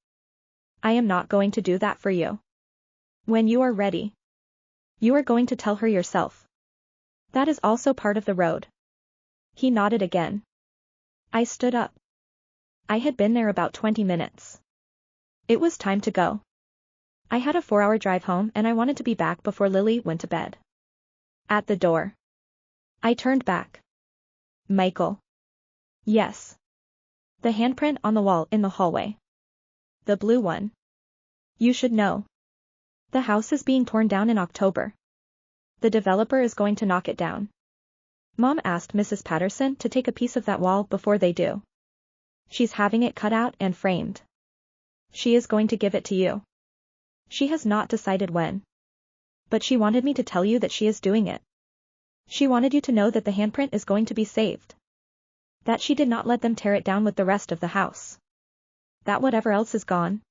I am not going to do that for you. When you are ready. You are going to tell her yourself. That is also part of the road. He nodded again. I stood up. I had been there about 20 minutes. It was time to go. I had a 4-hour drive home and I wanted to be back before Lily went to bed. At the door. I turned back. Michael. Yes. The handprint on the wall in the hallway. The blue one. You should know. The house is being torn down in October. The developer is going to knock it down. Mom asked Mrs. Patterson to take a piece of that wall before they do. She's having it cut out and framed. She is going to give it to you. She has not decided when. But she wanted me to tell you that she is doing it. She wanted you to know that the handprint is going to be saved. That she did not let them tear it down with the rest of the house. That whatever else is gone.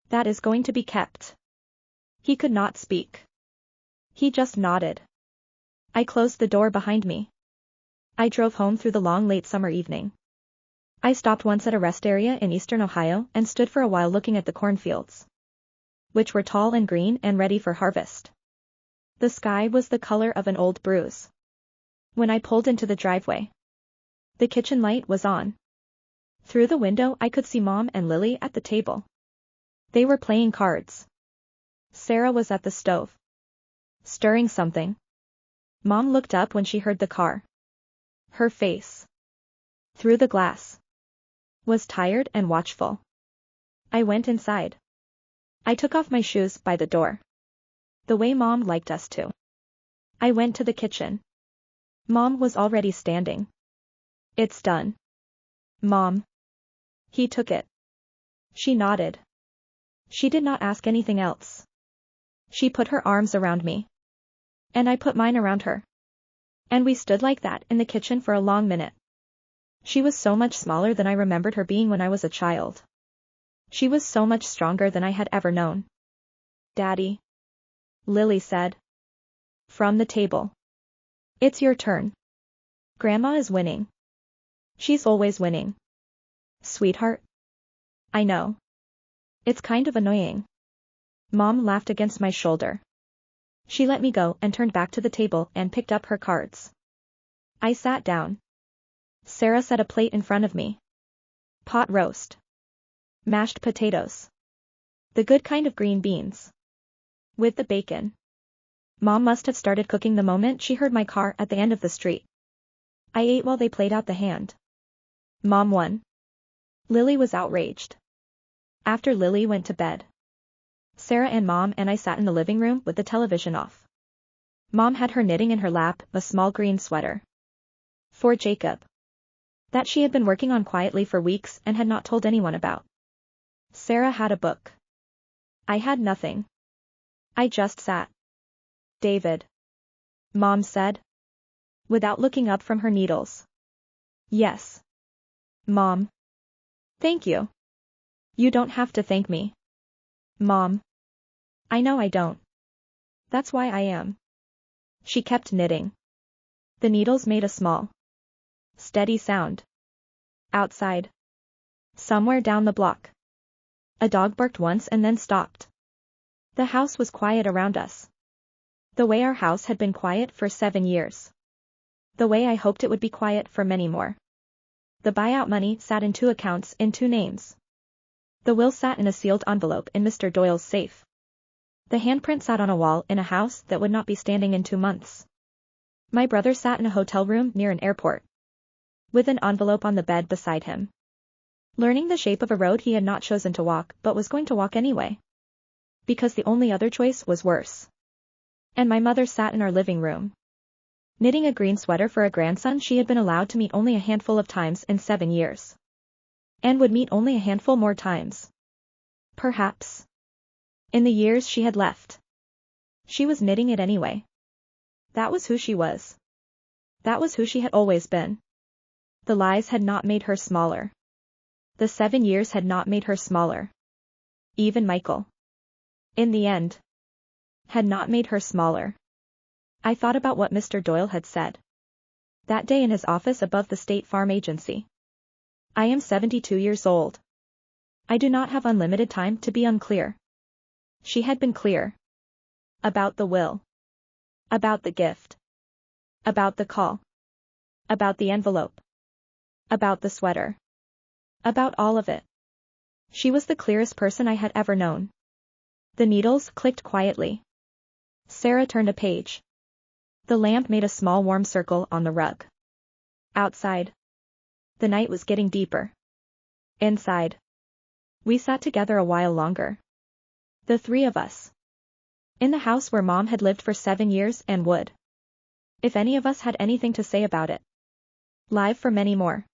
That is going to be kept. He could not speak. He just nodded. I closed the door behind me. I drove home through the long late summer evening. I stopped once at a rest area in eastern Ohio and stood for a while looking at the cornfields. Which were tall and green and ready for harvest. The sky was the color of an old bruise. When I pulled into the driveway. The kitchen light was on. Through the window I could see Mom and Lily at the table. They were playing cards. Sarah was at the stove. Stirring something. Mom looked up when she heard the car. Her face. Through the glass. Was tired and watchful. I went inside. I took off my shoes by the door. The way Mom liked us to. I went to the kitchen. Mom was already standing. It's done. Mom. He took it. She nodded. She did not ask anything else. She put her arms around me. And I put mine around her. And we stood like that in the kitchen for a long minute. She was so much smaller than I remembered her being when I was a child. She was so much stronger than I had ever known. Daddy. Lily said. From the table. It's your turn. Grandma is winning. She's always winning. Sweetheart. I know. It's kind of annoying. Mom laughed against my shoulder. She let me go and turned back to the table and picked up her cards. I sat down. Sarah set a plate in front of me. Pot roast. Mashed potatoes. The good kind of green beans. With the bacon. Mom must have started cooking the moment she heard my car at the end of the street. I ate while they played out the hand. Mom won. Lily was outraged. After Lily went to bed, Sarah and Mom and I sat in the living room with the television off. Mom had her knitting in her lap, a small green sweater. For Jacob. That she had been working on quietly for weeks and had not told anyone about. Sarah had a book. I had nothing. I just sat. David. Mom said. Without looking up from her needles. Yes. Mom. Thank you. You don't have to thank me. Mom. I know I don't. That's why I am. She kept knitting. The needles made a small, steady sound. Outside. Somewhere down the block. A dog barked once and then stopped. The house was quiet around us. The way our house had been quiet for 7 years. The way I hoped it would be quiet for many more. The buyout money sat in 2 accounts in 2 names. The will sat in a sealed envelope in Mr. Doyle's safe. The handprint sat on a wall in a house that would not be standing in 2 months. My brother sat in a hotel room near an airport. With an envelope on the bed beside him. Learning the shape of a road he had not chosen to walk but was going to walk anyway. Because the only other choice was worse. And my mother sat in our living room. Knitting a green sweater for a grandson she had been allowed to meet only a handful of times in 7 years. And would meet only a handful more times. Perhaps. In the years she had left. She was knitting it anyway. That was who she was. That was who she had always been. The lies had not made her smaller. The 7 years had not made her smaller. Even Michael. In the end. Had not made her smaller. I thought about what Mr. Doyle had said. That day in his office above the State Farm Agency. I am 72 years old. I do not have unlimited time to be unclear. She had been clear. About the will. About the gift. About the call. About the envelope. About the sweater. About all of it. She was the clearest person I had ever known. The needles clicked quietly. Sarah turned a page. The lamp made a small warm circle on the rug. Outside. The night was getting deeper. Inside. We sat together a while longer. The 3 of us. In the house where Mom had lived for 7 years and would. If any of us had anything to say about it. Live for many more.